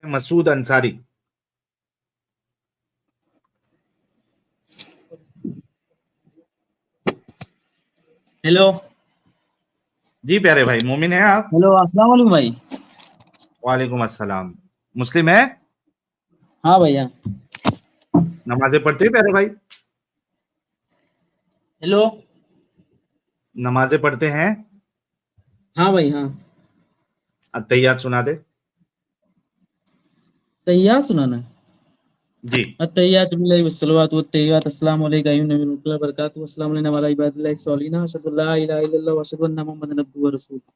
Masood Ansari. Hello. जी प्यारे भाई, मोमिन है आप? हेलो, अस्सलाम वालेकुम भाई। वालेकुम अस्सलाम। मुस्लिम है? हाँ भैया। नमाजें पढ़ते हैं प्यारे भाई? हेलो। नमाजें पढ़ते हैं? हाँ भाई, हाँ। अत्तहियात सुना दे। तैयार सुनाना है। जी। अत्तहियातु लिल्लाहि वस्सलावातु वत्तय्यिबात अस्सलामु अलैका अय्युहन नबी व बरकातहू अस्सलामु अलैना व अला इबादिल्लाहि स्सॉलिहीन अशहदु अल्ला इलाहा इल्लल्लाह व अशहदु अन्ना मुहम्मदन अब्दुहु व रसूलुहु।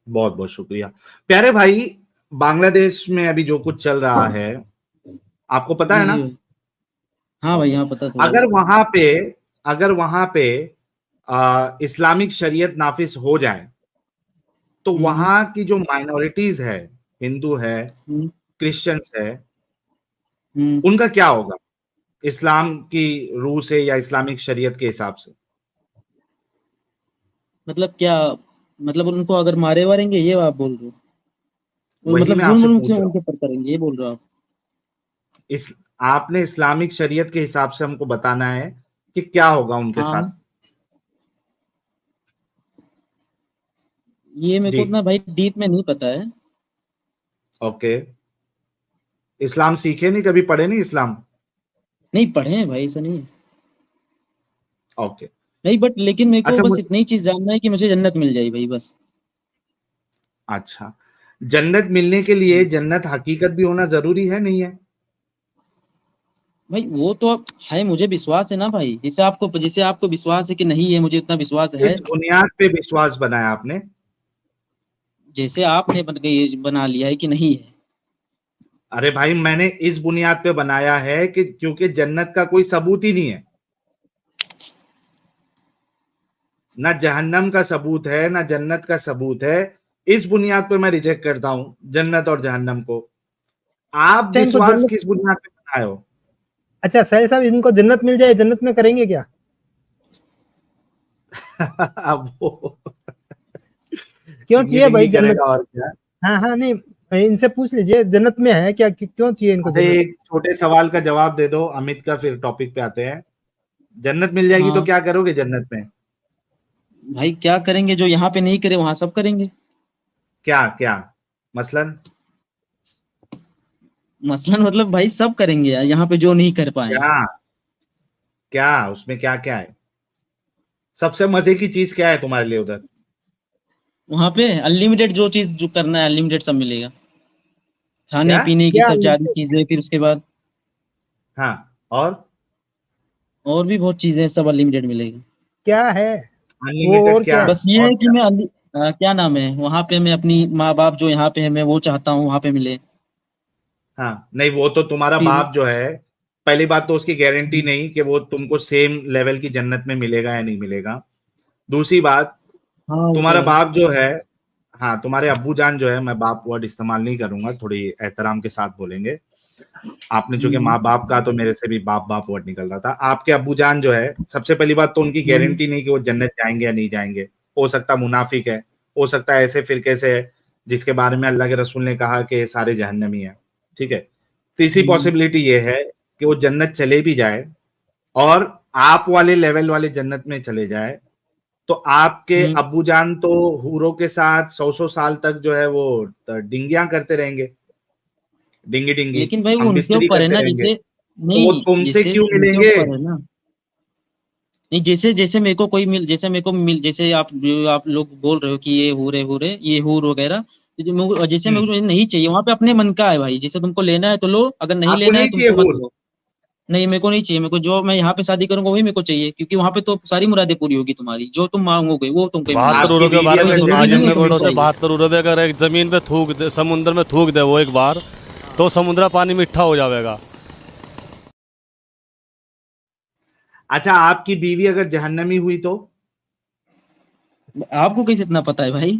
बहुत बहुत शुक्रिया प्यारे भाई। बांग्लादेश में अभी जो कुछ चल रहा है आपको पता जी है ना? जी भाई। हाँ भाई, ओके। हाँ, पता थोड़ा अगर बहुत। वहां पे अगर वहां पे इस्लामिक शरीयत नाफिज हो जाए तो हम्म वहां की जो माइनॉरिटीज है, हिंदू है, हम्म क्रिश्चियंस है, हम्म। उनका क्या होगा इस्लाम की रूह से या इस्लामिक शरीयत के हिसाब से? मतलब क्या? मतलब उनको अगर मारे वारेंगे, ये आप बोल रहे हो? वो वही मतलब मैं जुल्म आपसे उनसे पूछ रहा हूँ। उनके ऊपर करेंगे, ये बोल रहे हो आप? इस आपने इस्लामिक शरीयत के हिसाब से हमको बताना है कि क्या होगा उनके साथ। हाँ, ये मेरे जी। को उतना भाई डीप में नहीं पता है। ओके। इस्लाम सीखे नहीं, कभी पढ़े नहीं इस्लाम? नहीं पढ़े हैं भाई, ऐसा नहीं है। ओके। नहीं, बट लेकिन मेरे को अच्छा बस इतनी ही चीज जानना है कि मुझे जन्नत मिल जाए भाई, बस। अच्छा, जन्नत मिलने के लिए जन्नत हकीकत भी होना जरूरी है, नहीं है? भाई वो तो है, मुझे विश्वास है ना भाई। जैसे आपको विश्वास है कि नहीं है, मुझे उतना विश्वास है। इस बुनियाद पे विश्वास बनाया आपने? जैसे आपने बना लिया है कि नहीं है। अरे भाई, मैंने इस बुनियाद पे बनाया है कि क्योंकि जन्नत का कोई सबूत ही नहीं है, ना जहन्नम का सबूत है ना जन्नत का सबूत है। इस बुनियाद पे मैं रिजेक्ट करता हूं जन्नत और जहन्नम को। आप अच्छा इनको विश्वास जन्नत, किस बुनियाद पे बनाए हो? अच्छा साहिल साहब इनको जन्नत मिल जाए, जन्नत में करेंगे क्या? अब वो क्यों चिंगी चाहिए भाई चिंगी जन्नत? करेगा और क्या। हाँ हाँ, नहीं इनसे पूछ लीजिए जन्नत में है क्या, क्यों चाहिए इनको अच्छा, जन्नत? एक छोटे सवाल का जवाब दे दो अमित का, फिर टॉपिक पे आते हैं। जन्नत मिल जाएगी तो हाँ क्या करोगे जन्नत में? भाई, क्या करेंगे? जो यहाँ पे नहीं करे वहां सब करेंगे। क्या क्या? मसलन? मसलन मतलब भाई सब करेंगे यार, यहाँ पे जो नहीं कर पाए। क्या क्या उसमें क्या क्या है? सबसे मजे की चीज क्या है तुम्हारे लिए उधर? वहां पे अनलिमिटेड, जो चीज जो करना है अनलिमिटेड सब मिलेगा। खाने क्या? पीने की क्या सब सारी चीजें, फिर उसके बाद हाँ। और और भी बहुत चीजें हैं, सब अनलिमिटेड मिलेगा। क्या है वो, अनलिमिटेड और क्या? क्या है? बस ये और है कि क्या? क्या नाम है, वहां पे मैं अपनी माँ बाप जो यहाँ पे है, मैं वो चाहता हूँ वहां पे मिले। हाँ, नहीं वो तो तुम्हारा फिर बाप जो है, पहली बात तो उसकी गारंटी नहीं कि वो तुमको सेम लेवल की जन्नत में मिलेगा या नहीं मिलेगा। दूसरी बात, हाँ, वो तो तुम्हारा है। बाप जो है, हाँ तुम्हारे अब्बू जान जो है, मैं बाप वर्ड इस्तेमाल नहीं करूंगा, थोड़ी एहतराम के साथ बोलेंगे। आपने चूंकि हम्म माँ बाप का, तो मेरे से भी बाप बाप वर्ड निकल रहा था। आपके अब्बू जान जो है, सबसे पहली बात तो उनकी हम्म गारंटी नहीं कि वो जन्नत जाएंगे या नहीं जाएंगे। हो सकता मुनाफिक है, हो सकता है ऐसे फिरके से है जिसके बारे में अल्लाह के रसूल ने कहा कि सारे जहन्नमी है। ठीक है। तीसरी हम्म पॉसिबिलिटी ये है कि वो जन्नत चले भी जाए और आप वाले लेवल वाले जन्नत में चले जाए, तो आपके हम्म। अब्बू जान तो हूरों के साथ सौ सौ साल तक जो है वो डिंगियां करते रहेंगे, डिंगी डिंगी, लेकिन भाई वो हम उनके बिस्तरी ऊपर है करते ना, रहेंगे। जैसे तो वो नहीं, तुमसे जैसे क्यों उनके मिलेंगे? ऊपर है ना। नहीं, जैसे जैसे मेरे को कोई मिल, जैसे मेरे को मिल, जैसे आप जो आप लोग बोल रहे हो कि ये हूरे ये हूर वगैरह, तो जैसे मेरे हम्म। को नहीं चाहिए। वहां पे अपने मन का है भाई, जैसे तुमको लेना है तो लो, अगर नहीं आपको लेना है नहीं चाहिए तुमको मत हूर? लो। नहीं, मेरे को नहीं चाहिए। मेरे को जो मैं यहाँ पे शादी करूंगा वही मेरे को चाहिए, क्योंकि वहां पे तो सारी मुरादें पूरी होगी तुम्हारी, जो तुम मांगोगे वो तुमको ही मिलेगा। 72 आपकी यूरो के बीवी बारे में अगर कोई सुना जरूरी नहीं है जिनमें तुम्हें जहन्नमी वर्डों से। चाहिए। 72 यूरो पे अगर एक जमीन पे थूक दे, समुद्र में थूक दे वो एक बार, तो समुद्र पानी मीठा हो जाएगा। अच्छा, आपकी बीवी अगर जहन्नमी हुई तो? आपको कैसे इतना पता है भाई?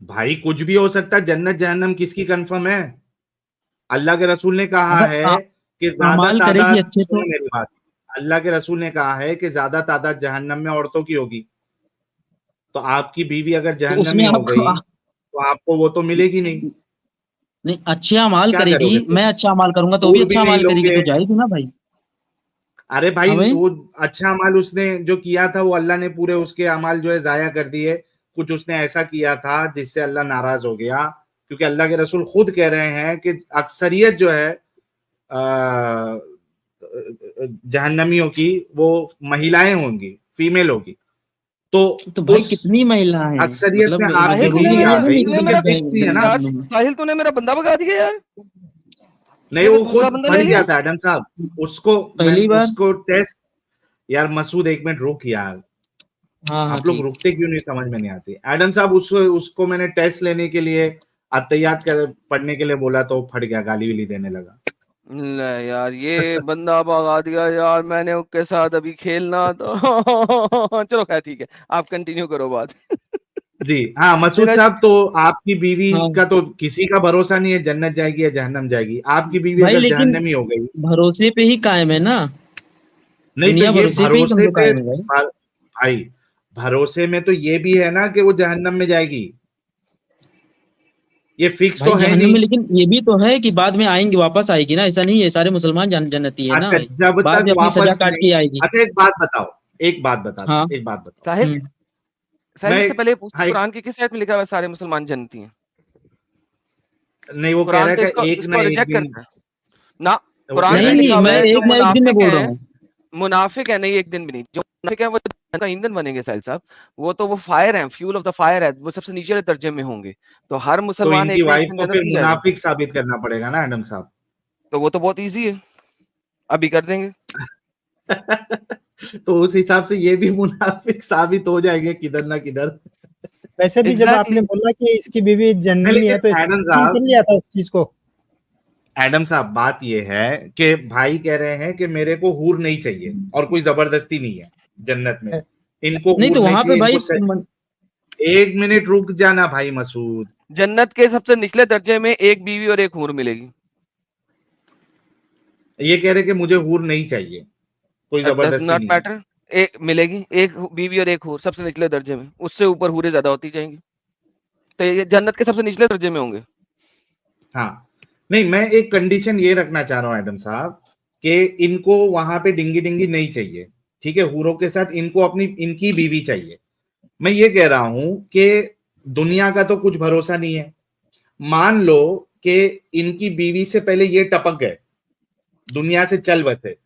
भाई कुछ भी हो सकता है, जन्नत जहन्नम किसकी कंफर्म है? अल्लाह के रसूल ने कहा अगर है कि ज्यादा अमाल करेगी तादाद, अच्छे सुनो तो। मेरी बात, अल्लाह के रसूल ने कहा है कि ज्यादा तादाद जहन्नम में औरतों की होगी। तो आपकी बीवी अगर तो उसमें जहन्नमी हो आपको गई तो आपको वो तो मिलेगी नहीं। नहीं, अच्छा अमाल क्या करेगी, करोगे फिर? मैं अच्छा अमाल करूंगा तो भी हूर भी अच्छा नहीं अमाल करेगी लोगे। तो जाएगी ना भाई। अरे भाई हाँ भाई, वो अच्छा अमाल उसने जो किया था वो अल्लाह ने पूरे उसके अमाल जो है जाया कर दिए। कुछ उसने ऐसा किया था जिससे अल्लाह नाराज हो गया, क्योंकि अल्लाह के रसूल खुद कह रहे हैं कि अक्सरियत जो है जहन्नमियों की वो महिलाएं होंगी, फीमेल होगी। तो तो भाई उस कितनी महिला है, अक्सरियत में मतलब आपकी साहिल जरूरी बीवी नहीं आ है ना गई तूने क्योंकि मेरा फिक्स नहीं है ना। यार जहन्नुम में। साहिल तूने मेरा बंदा भगा दिया यार, नहीं ये वो तो दूसरा खुद बंदा फट ले गया लिया। था एडम साहब। उसको मैं पहली बार। उसको टेस्ट। यार मसूद एक मिनट रुक यार, हाँ हाँ आप लोग ठीक। रुकते क्यों नहीं समझ में नहीं आती। एडम साहब उसको मैंने टेस्ट लेने के लिए अत्तयात कर पढ़ने के लिए बोला तो फट गया, गाली वाली देने लगा। ले यार ये बंदा भगा दिया यार मैंने उसके साथ अभी खेलना तो चलो खैर ठीक है, आप कंटिन्यू करो बात। जी हाँ मसूद मेरा साहब, तो आपकी बीवी हाँ का तो किसी का भरोसा नहीं है, जन्नत जाएगी या जहन्नम जाएगी। आपकी बीवी भाई, अगर लेकिन जहन्नमी हो गई, भरोसे पे ही कायम है ना, नहीं तो दुनिया ये भरोसे पे ही भरोसे समझो पे कायम है भाई। भाई भरोसे में तो ये भी है ना कि वो जहन्नम में जाएगी, ये फिक्स तो भाई है जहन्नुम नहीं। में, लेकिन ये भी तो है कि बाद में आएंगे, वापस आएगी ना, ऐसा नहीं है सारे मुसलमान जन्नती है ना अच्छा भाई, जब बाद तक में अपनी सजा वापस काट नहीं। के आएगी। अच्छा एक बात बताओ, एक बात बता दो, हाँ। एक बात बताओ। साहिल साहिल मैं इससे पहले पूछ भाई कुरान की किस आयत में लिखा हुआ है सारे मुसलमान जन्नती हैं? नहीं, वो कह कुरान रहा तो है इसको कि एक ना इसको एक रिजेक्ट दिन, करता है ना। वो कह कुरान रहा में है नहीं कि लिखा नहीं, हुआ मैं है जो एक ना एक दिन में मुनाफिक बोल रहा है, हूँ। मुनाफिक है नहीं एक दिन भी नहीं, जो मुनाफिक है वो जहन्नम का ईंधन बनेंगे साहिल साहब, वो तो वो फायर है, फ्यूल ऑफ द फायर है, वो सबसे नीचे वाले दर्जे में होंगे। तो हर तो मुसलमान इनकी एक ना एक वाइफ दिन को जन्नत फिर नहीं जाएगा। मुनाफिक साबित करना पड़ेगा ना एडम साहब। तो वो तो बहुत ईजी है, अभी कर देंगे। तो उस हिसाब से ये भी मुनाफिक साबित हो जाएंगे किधर ना किधर। वैसे भी जब एग्जैक्टली आपने बोला कि इसकी बीवी नहीं जहन्नमी है तो लेकिन इसने एडम कबूल साहब, कर लिया था उस चीज को। एडम साहब बात ये है कि भाई कह रहे हैं कि मेरे को हूर नहीं चाहिए और कोई जबरदस्ती नहीं है जन्नत में, इनको नहीं हूर तो नहीं वहां पे चाहिए, भाई इनको सेक्स। एक मिनट रुक जाना भाई मसूद। जन्नत के सबसे निचले दर्जे में एक बीवी और एक हूर मिलेगी। ये कह रहे कि मुझे हूर नहीं चाहिए, कोई डज जबरदस्ती नॉट नहीं है। मैटर, एक मिलेगी, एक बीवी और एक हूर सबसे निचले दर्जे में, उससे ऊपर हूरें ज्यादा होती जाएंगी, तो ये जन्नत के सबसे निचले दर्जे में होंगे। हाँ नहीं, मैं एक कंडीशन ये रखना चाह रहा हूँ एडम साहब कि इनको वहां पे डिंगी डिंगी नहीं चाहिए, ठीक है, हूरों के साथ इनको अपनी इनकी बीवी चाहिए। मैं ये कह रहा हूं कि दुनिया का तो कुछ भरोसा नहीं है। मान लो कि इनकी बीवी से पहले ये टपक गए, दुनिया से चल बसे,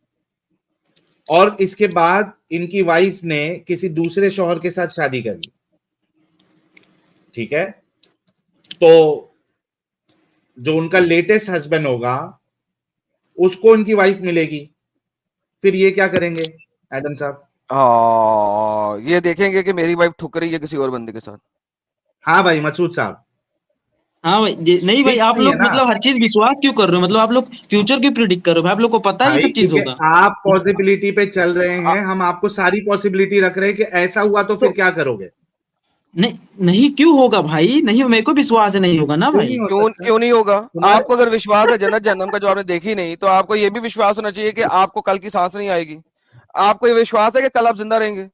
और इसके बाद इनकी वाइफ ने किसी दूसरे शौहर के साथ शादी कर ली, ठीक है, तो जो उनका लेटेस्ट हस्बैंड होगा उसको इनकी वाइफ मिलेगी, फिर ये क्या करेंगे एडम साहब? ये देखेंगे कि मेरी वाइफ ठुक रही है किसी और बंदे के साथ। हाँ भाई मसूद साहब, हाँ भाई, नहीं भाई, फिक्स आप नहीं है लोग ना मतलब हर चीज विश्वास क्यों कर रहे हो, मतलब आप लोग फ्यूचर क्यों प्रिडिक्ट कर रहे हो भाई, आप लोग को पता है ये भाई, सब चीज क्योंकि होगा। आप पॉसिबिलिटी पे चल रहे हैं, हम आपको सारी पॉसिबिलिटी रख रहे हैं कि ऐसा हुआ तो फिर तो क्या करोगे। नहीं नहीं, क्यों होगा भाई, नहीं मेरे को विश्वास है नहीं होगा ना क्यों भाई। नहीं हो क्यों सकता क्यों नहीं होगा? तुम्हारे? आपको अगर विश्वास है जन्नत जहन्नम का जो आपने देखी नहीं, तो आपको ये भी विश्वास होना चाहिए कि आपको कल की सांस नहीं आएगी। आपको ये विश्वास है कि कल आप जिंदा रहेंगे।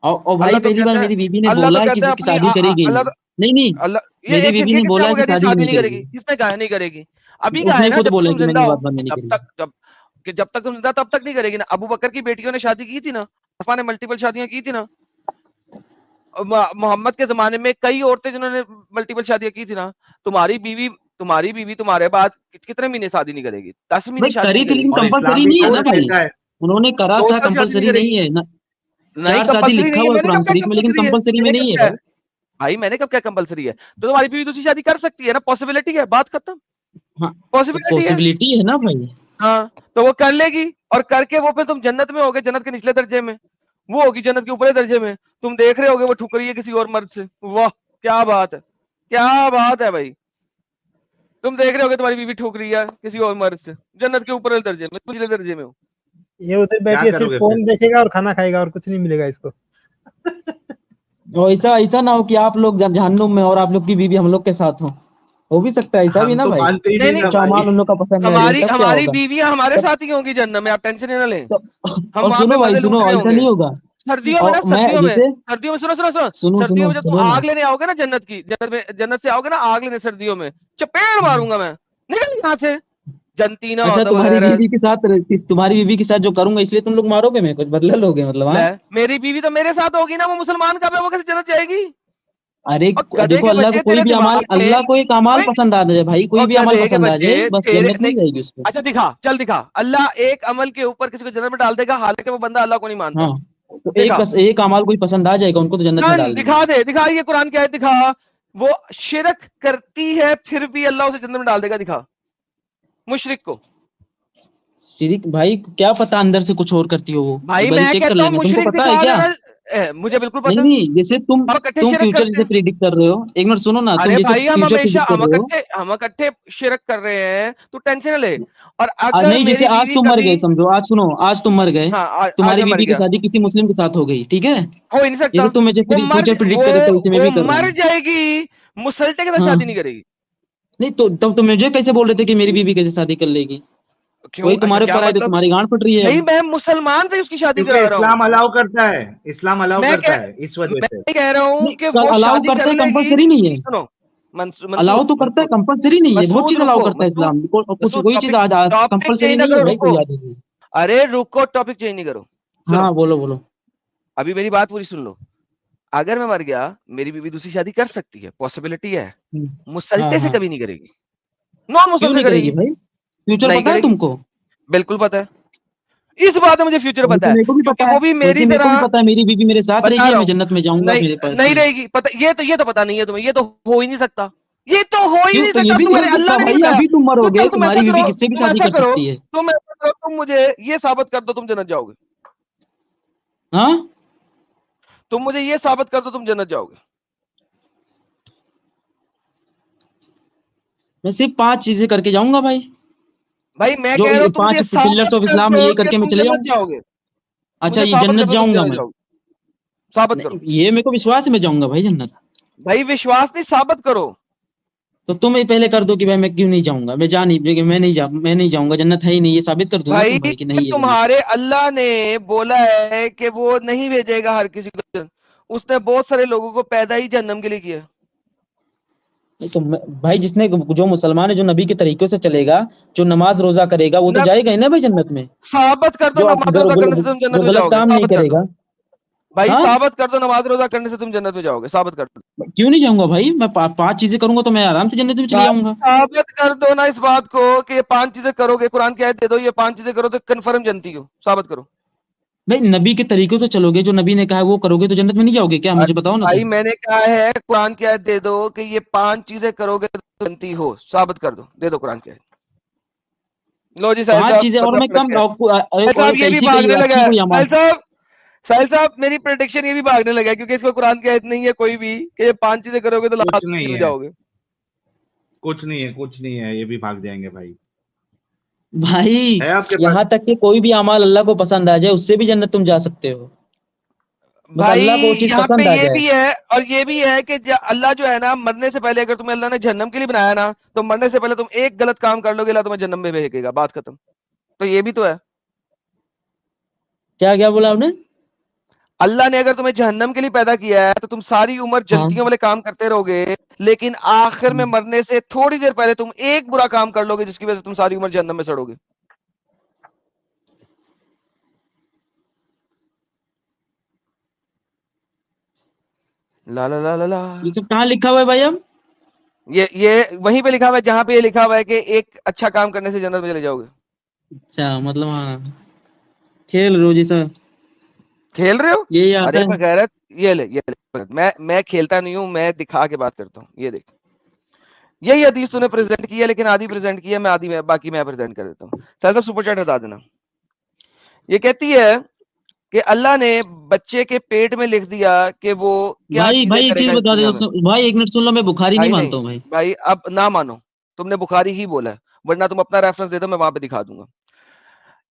और भाई अल्लाह तो पहली बार कहता है, मेरी बीवी ने अल्लाह तो बोला कि कहता है अपनी शादी करेगी अल्लाह नहीं। नहीं नहीं, अल्लाह ये मेरी एक बीवी सेकंड, ने किसने बोला आपको कि कह दिया शादी शादी नहीं नहीं करेगी। करेगी? किसने कहा नहीं करेगी? अभी कहा है उसने ना, खुद जब तक बोला तुम कि जिंदा मैंने हो बात बात में नहीं तब करेगी। तक, जब तक तुम जिंदा तब तक नहीं करेगी ना। अबू बकर की बेटियों ने शादी की थी ना, अफा ने मल्टीपल शादियां की थी ना। मोहम्मद के जमाने में कई औरतें जिन्होंने मल्टीपल शादियां की थी ना। तुम्हारी बीवी तुम्हारे बाद कितने महीने शादी नहीं करेगी? 10 महीने भाई शादी करी नहीं थी लेकिन करेगी, और इस्लाम कंपलसरी भी नहीं है 2 ना शादी साल, भाई, देता है। उन्होंने करा 2 था, साल शादी नहीं कंपलसरी करेगी। नहीं है ना। नहीं 4 शादी कंपलसरी लिखा नहीं है, हुआ है मैंने कुरान कब क्या शरीफ में, लेकिन कंपलसरी है? कंपलसरी में मैंने कब नहीं है क्या भाई। भाई मैंने कब क्या कंपलसरी है? तो तुम्हारी बीवी दूसरी शादी कर सकती है ना, पॉसिबिलिटी है, बात खत्म, हाँ, तो पॉसिबिलिटी है। पॉसिबिलिटी है ना भाई। हाँ, तो वो कर लेगी, और करके वो फिर तुम जन्नत में होगे, जन्नत के निचले दर्जे में, वो होगी जन्नत के ऊपरी दर्जे में। तुम देख रहे होगे वो ठुक रही है किसी और मर्द से। वाह क्या बात है, क्या बात है भाई। तुम देख रहे होगे तुम्हारी बीवी ठुक रही है किसी और मर्द से, जन्नत के ऊपरी दर्जे में, निचले दर्जे में हो। ये उधर बैठ क्या के सिर्फ करोगे फोन फिर? देखेगा और खाना खाएगा और कुछ नहीं मिलेगा इसको। और ऐसा ऐसा ना हो कि आप लोग जहन्नुम में और आप लोग की बीवी हम लोग के साथ हो भी सकता है ऐसा भी हम ना तो भाई। मानते ही नहीं नहीं नहीं, ना अच्छा भाई। माल उन लोग का पसंद है, लेकिन हमारी तब क्या हमारी होगा बीवियां हमारे तब, साथ ही होंगी जन्नत में, आप टेंशन ही ना लें। तो, हम और वहां पे सुनो भाई मजे लूट सुनो, रहे ऐसा होंगे। नहीं होगा। सर्दियों में ना, और मैं सर्दियों में, जैसे सर्दियों में सुनो सुनो सुनो, सुनो सर्दियों सुनो में जब तुम सुनो ना, आग लेने आओगे ना जन्नत की, जन्नत से आओगे ना आग लेने सर्दियों में, चपेड़ मारूंगा मैं, निकल यहाँ से, जनती ना अच्छा होता तुम्हारी वगैरह। बीवी के साथ तुम्हारी बीवी के साथ जो करूंगा इसलिए तुम लोग मारोगे मेरे को, बदला लोगे मतलब? ले, हाँ, मेरी बीवी तो मेरे साथ होगी ना, वो मुसलमान कब है, वो कैसे जन्नत जाएगी? अरे और गधे देखो के अल्लाह को बच्चे कोई तेरे भी अमाल, दिमाग में, अल्लाह को एक अमाल वही, पसंद आ जाए भाई, कोई और भी अमाल गधे के पसंद आ जाए बच्चे बस तेरे जन्नत नहीं। मिल जाएगी उसको। अच्छा दिखा, चल दिखा, अल्लाह एक अमल के ऊपर किसी को जन्नत में डाल देगा, हालांकि वो बंदा अल्लाह को नहीं मानता। हाँ, तो दिखा, एक अमाल कोई पसंद आ जाएगा उनको तो जन्नत में डन, डाल देंगे। दिखा दे, दिखा, ये कुरान की आयत दिखा, वो शिरक करती है फिर भी अल्लाह उसे जन्नत में डाल देगा, दिखा मुशरिक को। शिरिक भाई क्या पता अंदर से कुछ और करती हो वो, भाई एक बारी मैं चेक कर कहता हूँ लेना, तुमको मुशरिक पता है दिखा क्या? देना, मुझे बिल्कुल नहीं पता। नहीं, जैसे तुम हम इकट्ठे तुम शिरक फ्यूचर करते जैसे हैं। प्रिडिक्ट कर रहे हो, एक मिनट सुनो ना, तुम अरे जैसे भाई हम फ्यूचर हमेशा प्रिडिक्ट कर रहे हो। हम इकट्ठे शिरक कर रहे हैं, तू टेंशन न ले। और अगर नहीं, जैसे मेरी आज बीवी तुम मर कभी, गए समझो, आज सुनो, आज तुम मर गए, हाँ आज तुम्हारी मैं मर बीवी की गया, शादी किसी मुस्लिम के साथ हो गई, ठीक है? हो ही नहीं सकता। जैसे तुम मुझे वो मर फ्यूचर प्रिडिक्ट वो कर रहे हो, वैसे मैं वो भी कर रहा मर हूँ। जाएगी, मुसल्टे के साथ हाँ, शादी नहीं करेगी। नहीं तो तब तुम मुझे कैसे बोल रहे थे कि मेरी बीवी कैसे शादी कर लेगी? क्यों? वही अच्छा तुम्हारे क्या ऊपर आए तो मतलब? तुम्हारी गांड फट रही है नहीं, अब। मैं मुसलमान से उसकी शादी क्योंकि करा रहा हूँ। इस्लाम अलाउ करता है, इस्लाम अलाउ मैं करता कह है इस वजह मैं से। कह रहा हूँ नहीं, कि वो अलाउ शादी करता कर है, लेगी। कंपलसरी नहीं है। सुनो, अलाउ मंसूर तो करता है, मंसूर कंपलसरी नहीं है, बहुत मसूद चीज अलाउ रुको, करता है इस्लाम, कुछ मसूद कोई चीज टॉपिक टॉपिक कंपलसरी चेंज ना नहीं करो, है भाई, रुको। कोई याद नहीं। अरे रुको, टॉपिक चेंज नहीं करो। सुनो, हाँ बोलो बोलो। अभी मेरी बात पूरी सुन लो। अगर मैं मर गया, मेरी बीवी दूसरी शादी कर सकती है, पॉसिबिलिटी है। हाँ मुसल्टे से हाँ, कभी नहीं करेगी, नॉन क्यों मुस्लिम से नहीं करेगी करेगी। भाई? फ्यूचर नहीं पता है करेगी, तुमको? बिल्कुल पता है, इस बात में मुझे फ्यूचर पता वैसे है, मेरे को भी क्योंकि पता है, वो भी मेरी वैसे मेरे को भी तरह। पता है, मेरी बीवी मेरे साथ बता रहेगी, रहा मैं हूँ, जन्नत में जाऊंगा नहीं मेरे पास नहीं से। रहेगी, पता, ये तो पता नहीं है तुम्हें, ये तो हो ही नहीं सकता, ये तो हो ही क्यों? नहीं तो ये सकता, भी नहीं तुम्हारे हो अल्लाह सकता ने नहीं भाई, बताया। अभी तुम तो मरोगे, चल तुम ऐसा तुम्हारी बीवी करो, किससे भी शादी कर सकती है। तुम मुझे ये साबित कर दो तुम जन्नत जाओगे, हाँ, तुम मुझे ये साबित कर दो तुम जन्नत जाओगे। मैं सिर्फ 5 चीजें करके जाऊंगा भाई, भाई मैं जो कह रहा हूं तुम मुझे 5 पिलर्स साबित ऑफ कर इस्लाम, दो ये कि करके मैं तुम चले जन्नत जाऊं। जाओगे, अच्छा, मुझे ये साबित कर जन्नत दो तुम जाऊंगा जन्नत मैं? जाओगे, साबित करो। नहीं, ये मेरे को विश्वास है मैं जाऊंगा भाई जन्नत। भाई विश्वास नहीं, साबित करो। तो तुम ही पहले कर दो कि भाई मैं क्यों नहीं जाऊंगा, मैं नहीं जाऊंगा, जन्नत है ही नहीं, ये साबित कर दो ना भाई तुम भाई कि नहीं है जन्नत। तुम्हारे अल्लाह ने बोला है कि वो नहीं भेजेगा हर किसी को, उसने बहुत सारे लोगों को पैदा ही जन्नम के लिए किया। नहीं तो भाई जिसने, जो मुसलमान है, जो नबी के तरीकों से चलेगा, जो नमाज रोजा करेगा, वो तो न, जाएगा ही ना भाई जन्नत में। साबित कर दो जो नमाज रोजा करने से तुम जन्नत जो में गलत जाओगे, काम नहीं साबित कर दो। करेगा। भाई हाँ, साबित कर दो नमाज रोजा करने से तुम जन्नत में जाओगे, साबित कर दो। क्यों नहीं जाऊंगा भाई? मैं 5 चीजें करूंगा तो मैं आराम से जन्नत में चले भाई जाऊंगा। साबित कर दो ना इस बात को कि ये 5 चीजें करोगे, कुरान की आयत दे दो, ये 5 चीजें करो तो कन्फर्म जनती हो, साबित करो। भाई नबी के तरीकों से चलोगे, जो नबी ने कहा है वो करोगे तो जन्नत में नहीं जाओगे क्या? मुझे बताओ ना भाई तुम। मैंने कहा है कुरान की आयत दे दो कि ये 5 चीजें करोगे तो जनती हो, साबित कर दो, दे दो कुरान की आयत। लो जी साहिल 5 साहब, चीजें, और बंदा मैं पलट कम गया। साहिल और साहब एक ये भी ऐसी कोई भागने लगा अच्छी है, कोई अमाल। साहिल साहब मेरी प्रेडिक्शन ये भी भागने लगा है, क्योंकि इसको कुरान की आयत नहीं है कोई भी कि ये 5 चीजें करोगे तो कुछ लास्ट नहीं में है, जाओगे। कुछ नहीं है, कुछ नहीं है, ये भी भाग जाएंगे भाई। भाई है आपके पास? यहाँ तक कि कोई भी अमाल अल्लाह को पसंद आ जाए, उससे भी जन्नत तुम जा सकते हो, बस भाई अल्लाह को वो चीज यहाँ पे पसंद आ ये जाए। भी है, और ये भी है कि अल्लाह जो है ना, मरने से पहले अगर तुम्हें अल्लाह ने जहन्नम के लिए बनाया ना, तो मरने से पहले तुम एक गलत काम कर लोगे, अल्लाह तुम्हें जहन्नम में भेजेगा, बात खत्म। तो ये भी तो है, क्या क्या बोला आपने? अल्लाह ने अगर तुम्हें जहन्नम के लिए पैदा किया है तो तुम सारी उम्र हाँ, जन्नतियों वाले काम करते रहोगे, लेकिन आखिर में मरने से थोड़ी देर पहले तुम एक बुरा काम कर लोगे जिसकी वजह से तुम सारी उम्र जहन्नम में सड़ोगे। ला ला ला ला ला। ये सब कहाँ लिखा हुआ है भाई अब? ये वहीं पे लिखा हुआ है जहां पे ये लिखा हुआ है कि एक अच्छा काम करने से जन्नत में चले जाओगे। अच्छा, मतलब हाँ, खेल रोजी सर, खेल रहे हो? यही आता अरे है। बगैरत, ये ले, मैं खेलता नहीं हूं, मैं दिखा के बात करता हूँ, ये देख, यही हदीस तूने प्रेजेंट की है, लेकिन आधी प्रेजेंट की है, मैं आधी बाकी मैं प्रेजेंट कर देता हूँ। साहब सुपर चैट हटा देना। ये कहती है कि अल्लाह ने बच्चे के पेट में लिख दिया कि वो क्या भाई चीजें भाई एक चीज करेगा इस बता दे दुनिया में। भाई, 1 मिनट सुन लो, मैं बुखारी नहीं भाई मानता नहीं, हूँ भाई। भाई अब ना मानो, तुमने बुखारी ही बोला है, वरना तुम अपना रेफरेंस दे दो, मैं वहां पे दिखा दूंगा।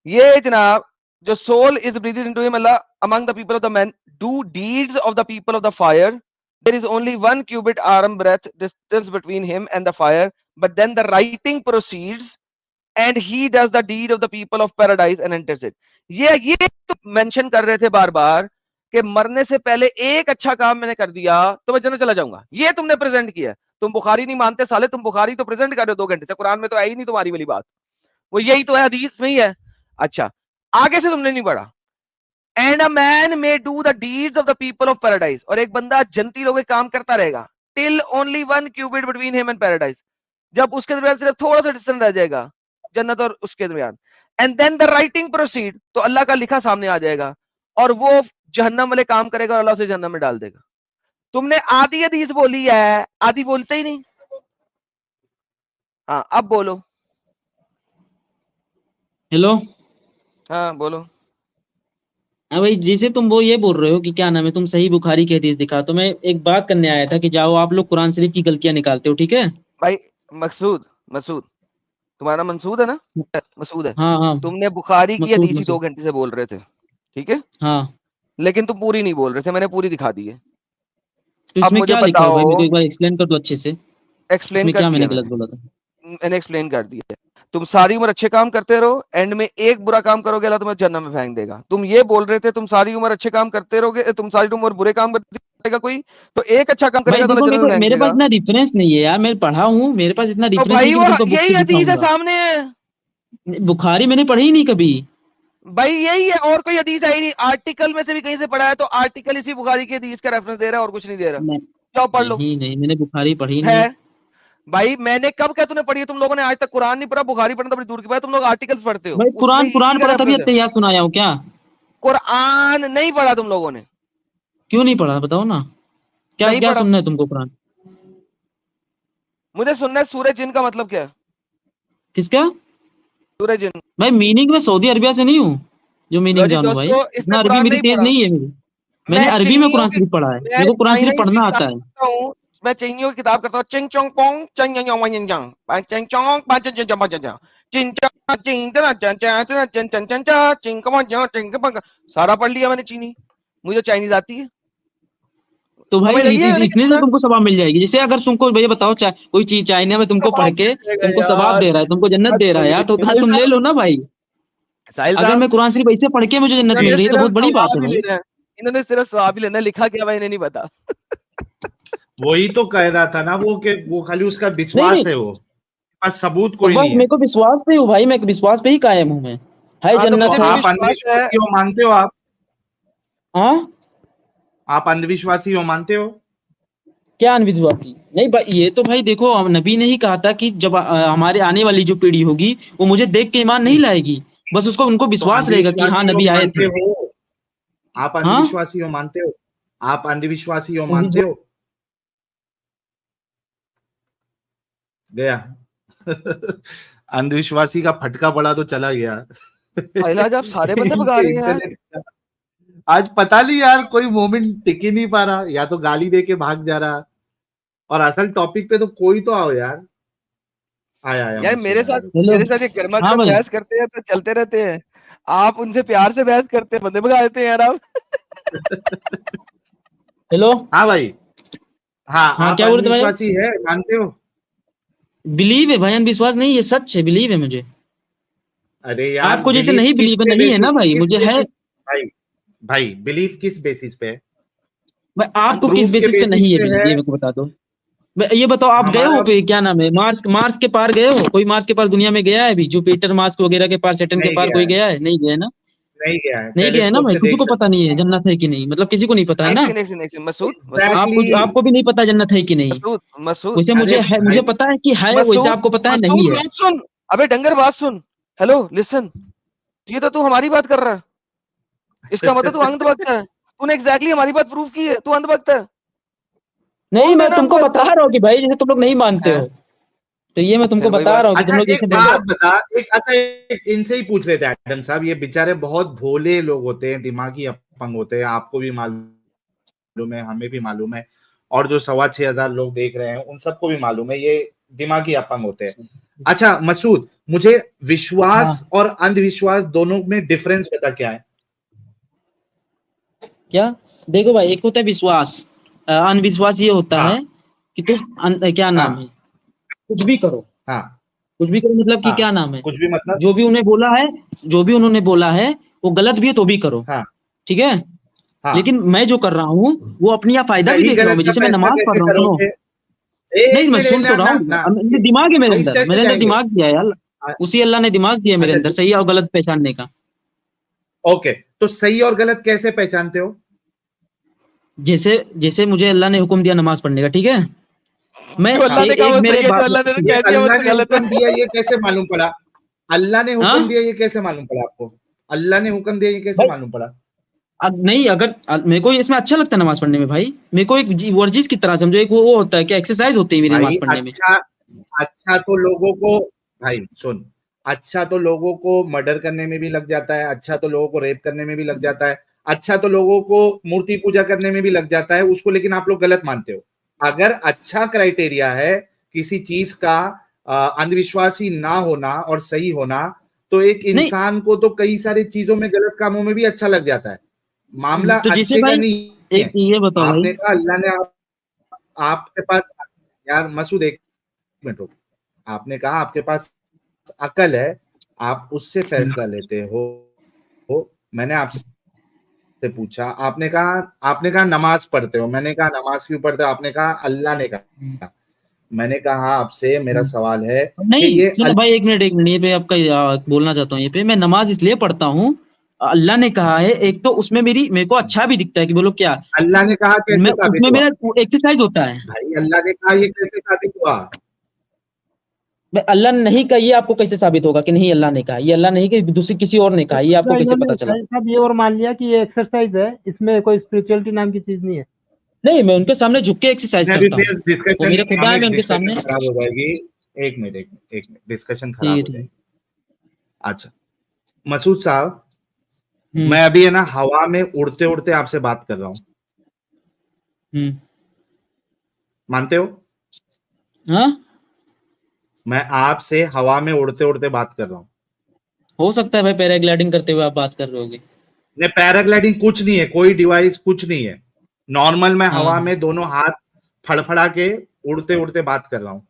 ये जनाब, जो soul is breathed into him, Allah among the people of the man do deeds of the people of the fire, there is only 1 cubit arm breath distance between him and the fire, but then the writing proceeds and he does the deed of the people of paradise and enters it। ये तो mention कर रहे थे बार बार कि मरने से पहले एक अच्छा काम मैंने कर दिया तो मैं जन्नत चला जाऊंगा, ये तुमने प्रेजेंट किया है। तुम बुखारी नहीं मानते साले, तुम बुखारी तो प्रेजेंट कर रहे हो 2 घंटे से, कुरान में तो आई नहीं तुम्हारी वाली बात, वो यही तो है, हदीस में ही है। अच्छा, आगे से तुमने नहीं पढ़ा, and a man may do the deeds of the people of paradise, और एक बंदा जनती लोगों के काम करता रहेगा till only 1 cubit between him and paradise, जब उसके दरमियान सिर्फ थोड़ा सा डिस्टेंस रह जाएगा जन्नत और उसके दरमियान, and then the writing proceed, तो अल्लाह का लिखा सामने आ जाएगा और वो जहन्नम वाले काम करेगा और अल्लाह उसे जहन्नम में डाल देगा। तुमने आधी हदीस बोली है, आधी बोलते ही नहीं। हाँ अब बोलो। हेलो। हाँ बोलो। हाँ भाई, जैसे तुम वो ये बोल रहे हो कि क्या नाम है, तुम सही बुखारी की हदीस दिखा, तो मैं एक बात करने आया था कि जाओ आप लोग कुरान शरीफ की गलतियां निकालते हो, ठीक है भाई मकसूद, मसूद, तुम्हारा मंसूद है ना, मसूद है, हाँ हाँ, तुमने बुखारी की मसूद हदीस ही मसूद 2 घंटे से बोल रहे थे, ठीक है, हाँ। लेकिन तुम पूरी नहीं बोल रहे थे, मैंने पूरी दिखा दी है। तो अब इसमें मुझे क्या लिखा है भाई, बताओ, मेरे को एक बार एक्सप्लेन कर दो अच्छे से, एक्सप्लेन इसमें कर क्या दिया मैंने गलत बोला था? मैंने एक्सप्लेन कर दिया है। तुम सारी उम्र अच्छे काम करते रहो, एंड में एक बुरा काम करोगे अल्लाह तुम्हें जन्नत में फेंक देगा। तुम ये बोल रहे थे तुम सारी उम्र अच्छे काम करते रहोगे, तुम सारी उम्र बुरे काम करेगा कोई, तो एक अच्छा काम भाई करेगा तो देखो, अल्लाह मेरे जन्नत को में फेंक मेरे पास देगा। इतना रेफरेंस नहीं है यार, मैं पढ़ा हूँ, मेरे पास इतना तो रेफरेंस भाई नहीं कि वो मैं तुमको बुक यही से हदीस है दिखाऊंगा। सामने है बुखारी मैंने पढ़ी ही नहीं कभी। भाई, यही है, और कोई हदीस आई नहीं। आर्टिकल में से भी कहीं से पढ़ा है तो आर्टिकल इसी बुखारी की हदीस का रेफरेंस दे रहा है और कुछ नहीं दे रहा। नहीं जाओ पढ़ लो। नहीं नहीं, मैंने बुखारी पढ़ी नहीं है है। भाई, मैंने कब क्या तूने पढ़ी है? तुम लोगों ने आज तक कुरान नहीं पढ़ा, बुखारी पढ़ना तो बड़ी दूर की बात है, तुम लोग आर्टिकल्स पढ़ते हो, भाई उसमें कुरान इसी कुरान का पढ़ा तभी रेफरेंस है। तैयार सुनाया हूँ क्या? कुरान नहीं पढ़ा तुम लोगों ने, क्यों नहीं पढ़ा बताओ ना, क्या नहीं क्या पढ़ा। सुनना है तुमको कुरान? मुझे सुनना है सूरज जिन का मतलब क्या है। किसका? सूरज जिन। भाई मीनिंग में सऊदी अरबिया से नहीं हूँ जो लो मीनिंग जी जानू भाई, दोस्तों, इसने इतना अरबी कुरान मेरी नहीं तेज पढ़ा। नहीं है मेरी। मैं मैंने अरबी में चिंगियों कुरान की शरीफ पढ़ा है, मेरे मैं को कुरान शरीफ चाइनीज की पढ़ना किताब आता है। करता हूँ, मैं चिंगियों की किताब करता हूँ। चिंग चोंग पोंग चंग चंग वांग चंग चंग चोंग पांच चंग चंग पांच चंग चिंग चंग चिंग चंग चंग चंग चंग चंग चंग चंग चंग चिंग कमन चंग चिंग पंग, सारा पढ़ लिया मैंने चीनी, मुझे चाइनीज आती है। तो भाई समझ लगी है मैंने इतने क्या से बोला? तुमको सवाब मिल जाएगी। जैसे अगर तुमको भैया बताओ कोई चीज चाइना में तुमको पढ़ सवाब के मिलेगा तुमको सवाब यार, दे रहा है, तुमको जन्नत हद दे रहा हो है यार, गई। तो उतना साहिल तुम ले साहब, लो ना भाई। साहिल अगर साहब, मैं कुरान शरीफ ऐसे पढ़ के मुझे जन्नत मिल इन्होंने रही है तो सिर्फ बहुत बड़ी बात है सवाब ही भाई। लेना है, इन्होंने सिर्फ सवाब ही लेना है, लिखा क्या भाई इन्हें नहीं पता। वही तो कह रहा था ना वो, कि वो खाली उसका नहीं विश्वास नहीं, है, वो पास सबूत तो कोई बस नहीं है। मेरे को विश्वास पे हूँ भाई, मैं विश्वास पे ही कायम हूँ मैं। है हाँ तो जन्नत मुझे है। भी आप विश्वास है। अंधविश्वासी हो मानते हो? हाँ, आप अंधविश्वासी हो मानते हो? क्या अनविश्वासी? नहीं भाई, ये तो भाई देखो, नबी ने ही कहा था कि जब हमारे आने वाली जो पीढ़ी होगी वो मुझे देख के ईमान नहीं लाएगी, बस उसको उनको तो विश्वास रहेगा कि हाँ अंधविश्वासी हो नबी आए मानते थे। हो? आप हाँ, अंधविश्वासी हो मानते हो? आप अंधविश्वासी हो मानते विश्वास- हो? गया अंधविश्वासी का फटका पड़ा तो चला गया। साहिल आज आप सारे बंदे भगा इनके रहे हैं यार। इंटरनेट का आज पता नहीं यार, कोई मोमेंट टिक ही नहीं पा रहा, या तो गाली दे के भाग जा रहा, और असल टॉपिक पे तो कोई तो आओ यार। आया आया यार मसूद आया, रुको। हेलो। मेरे साथ ये गर्मा हाँ गर्म भाई, बहस करते हैं तो चलते रहते हैं, आप उनसे प्यार से बहस करते हैं, बंदे भगा देते हैं यार आप। हेलो। हाँ भाई, हाँ हाँ आप क्या बोल रहे थे भाई? अंधविश्वासी है मानते हो? बिलीव है भाई, विश्वास नहीं, ये सच है, बिलीव है मुझे। अरे यार आपको जैसे बिलीफ नहीं किस बिलीव है, पे नहीं है बेसिस, ना भाई, किस मुझे है। बेसिस? भाई भाई बिलीफ किस बेसिस पे है? भाई आपको किस प्रूफ के बेसिस पे बेसिस नहीं है पे बिलीव, है। ये मेरे को बता दो। भाई, ये बताओ, आप गए हो हमारा पे क्या नाम है, मार्स मार्स के पार गए हो? कोई मार्स के पार दुनिया में गया है अभी? जुपिटर, मार्स वगैरह के पार, सैटर्न के नहीं पार गया कोई है, गया है? नहीं गया है ना? नहीं गया है, नहीं गया है ना टेलीस्कोप भाई, से किसी देख को पता सकते नहीं है हैं। जन्नत है कि नहीं, मतलब किसी को नहीं पता है एक ना। सेकंड एक सेकंड एक सेकंड, मसूद मसूद एग्जैक्टली। आपको भी नहीं पता जन्नत है कि नहीं। मसूद मसूद वैसे अरे मुझे है, भाई मुझे पता है कि है, वैसे मसूद आपको पता है नहीं मसूद है। बात सुन, अबे डंगर बात सुन। हेलो लिसन, ये तो तू हमारी बात कर रहा है, इसका मतलब तू अंधभक्त है। तूने एग्जैक्टली हमारी बात प्रूव की है, तू अंधभक्त है। नहीं, बोल मैं देना तुमको बता अंधभक्त रहा हूँ कि भाई जैसे तुम लोग नहीं मानते है। हो, तो ये मैं तुमको फिर वही बता बात। रहा हूँ कि तुम अच्छा लोग जैसे एक बात बता, इनसे ही पूछ रहे थे एडम साहब, ये बेचारे बहुत भोले लोग होते हैं, दिमागी अपंग होते हैं, आपको भी मालूम है, हमें भी मालूम है, और जो 6,500 लोग देख रहे हैं उन सबको भी मालूम है, ये दिमागी अपंग होते हैं। अच्छा मसूद, मुझे विश्वास हाँ। और अंधविश्वास दोनों में डिफरेंस बता, क्या है? क्या? देखो भाई, एक होता है विश्वास, अनविश्वास ये होता हाँ है कि तुम क्या नाम है, हाँ कुछ भी करो, हाँ कुछ भी करो मतलब कि हाँ, क्या नाम है, कुछ भी मतलब। जो भी उन्होंने बोला है, जो भी उन्होंने बोला है वो गलत भी है तो भी करो, हाँ ठीक है। हाँ लेकिन मैं जो कर रहा हूँ वो अपनी आप फायदा भी सही देख रहा हूँ मैं। गलत का जैसे मैं फैसला नमाज कैसे पढ़ रहा हूँ, सुनो, करोगे? नहीं एक मैं मिनट सुन तो ना रहा ना हूँ, ना मेरे दिमाग है, मेरे आहिस्ते अंदर, आहिस्ते मेरे अंदर जाएंगे। दिमाग दिया है यार, अ- उसी अल्लाह ने दिमाग दिया मेरे अच्छा अंदर सही और गलत पहचानने का। ओके, तो सही और गलत कैसे पहचानते हो? जैसे जैसे मुझे अल्लाह ने हुक्म दिया नमाज पढ़ने का, ठीक है, मैं जो अल्लाह ने कहा एक वो मेरे सही है, जो बाप, अल्लाह ने ये कह दिया वो अल्लाह तो ने गलत है। हुक्म दिया ये कैसे मालूम पड़ा? अल्लाह ने हाँ हुक्म दिया ये कैसे मालूम पड़ा आपको? अल्लाह ने हुक्म दिया ये कैसे भाई, मालूम पड़ा? नहीं अगर मेरे को इसमें अच्छा लगता है नमाज पढ़ने में भाई, मेरे को एक वर्जिश की तरह समझो, एक वो होता है कि एक्सरसाइज होती है मेरी भाई नमाज पढ़ने में। अच्छा, अच्छा तो लोगों को, भाई सुन, अच्छा तो लोगों को मर्डर करने में भी लग जाता है, अच्छा तो लोगों को रेप करने में भी लग जाता है, अच्छा तो लोगों को मूर्ति पूजा करने में भी लग जाता है उसको, लेकिन आप लोग गलत मानते हो। अगर अच्छा क्राइटेरिया है किसी चीज का अंधविश्वासी ना होना और सही होना, तो एक नहीं इंसान को तो कई सारी चीजों में, गलत कामों में भी अच्छा लग जाता है। मामला तो जैसे अच्छे का भाई नहीं एक है। चीज ये बताओ भाई, आपने कहा अल्लाह ने आपके पास, यार मसूद एक मिनट रुक, आपने कहा आपके पास अकल है, आप उससे फैसला लेते हो। मैंने आपसे पूछा, आपने कहा नमाज पढ़ते हो, मैंने कहा नमाज क्यों पढ़ते हो, आपने कहा अल्लाह ने कहा। मैंने कहा आपसे, मेरा सवाल है कि नहीं ये सुनो भाई, एक मिनट ये पे आपका बोलना चाहता हूँ, ये पे मैं नमाज इसलिए पढ़ता हूँ, अल्लाह ने कहा है, एक तो उसमें मेरे को अच्छा भी दिखता है कि बोलो क्या, अल्लाह ने कहा मैं कैसे साबित उसमें हुआ? मेरा एक्सरसाइज होता है। भाई अल्लाह ने कहा ये कैसे साबित हुआ? मैं अल्लाह ने नहीं कहा, ये आपको कैसे साबित होगा कि नहीं अल्लाह ने कहा, ये अल्लाह नहीं कि दूसरी किसी और ने कहा, ये आपको कैसे इन्होंने पता चला? भाई साहब ये और मान लिया कि ये एक्सरसाइज है, इसमें कोई स्पिरिचुअलिटी नाम की चीज नहीं है। नहीं मैं उनके सामने झुक के एक्सरसाइज मैं अभी करता फिर हूँ, वो डिस्कशन, मेरे खुदा है, मैं उनके डिस्कशन सामने। खराब हो जाएगी। एक मिनट डिस्कशन ठीक खराब है हो ठीक है। जाएगी। अच्छा मसूद साहब, हम्म मैं अभी है ना हवा में उड़ते उड़ते आपसे बात कर रहा हूं, हम्म। मानते हो? हाँ मैं आपसे हवा में उड़ते उड़ते बात कर रहा हूं। हो सकता है भाई, पैराग्लाइडिंग करते हुए आप बात कर रहे होगे। नहीं, पैराग्लाइडिंग कुछ नहीं है, कोई डिवाइस कुछ नहीं है। नॉर्मल मैं हाँ हवा में दोनों हाथ फड़फड़ा के उड़ते उड़ते बात कर रहा हूं।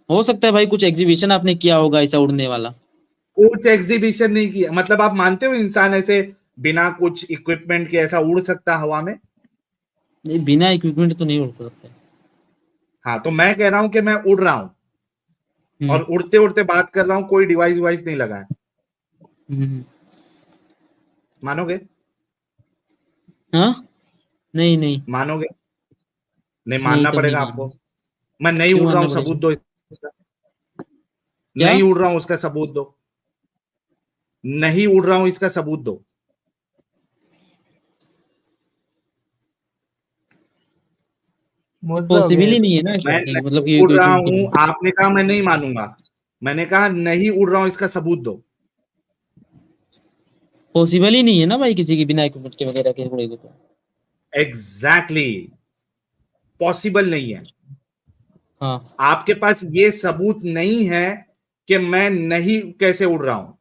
हो सकता है भाई कुछ एग्जीबिशन आपने किया होगा ऐसा उड़ने वाला। कुछ एग्जीबिशन नहीं किया, मतलब आप मानते हो इंसान ऐसे बिना कुछ इक्विपमेंट के ऐसा उड़ सकता हवा में? नहीं बिना इक्विपमेंट तो नहीं उड़ सकते। हाँ, तो मैं कह रहा हूं कि मैं उड़ रहा हूं हम्म और उड़ते उड़ते बात कर रहा हूं, कोई डिवाइस वाइस नहीं लगा है। हम्म। मानोगे? हाँ नहीं नहीं मानोगे? नहीं, नहीं, मानना तब नहीं पड़ेगा आपको। मानेंगे। मैं नहीं क्यों उड़ रहा मानना हूं, सबूत पड़ेगा? दो इसका। क्या? नहीं उड़ रहा हूं उसका सबूत दो। नहीं उड़ रहा हूं इसका सबूत दो। मुआवजा हो गया पॉसिबल ये ही तो। नहीं है ना मैं ऐसा कि मतलब नहीं कि उड़ कोई रहा उड़ के हूं, नहीं। आपने कहा मैं नहीं मानूंगा। मैंने कहा नहीं उड़ रहा हूं इसका सबूत दो। पॉसिबल ही नहीं है ना भाई, किसी की बिना इक्विपमेंट के वगैरह के उड़ेगा तो। एग्जैक्टली पॉसिबल नहीं है। हाँ आपके पास ये सबूत नहीं है कि मैं नहीं कैसे उड़ रहा हूं।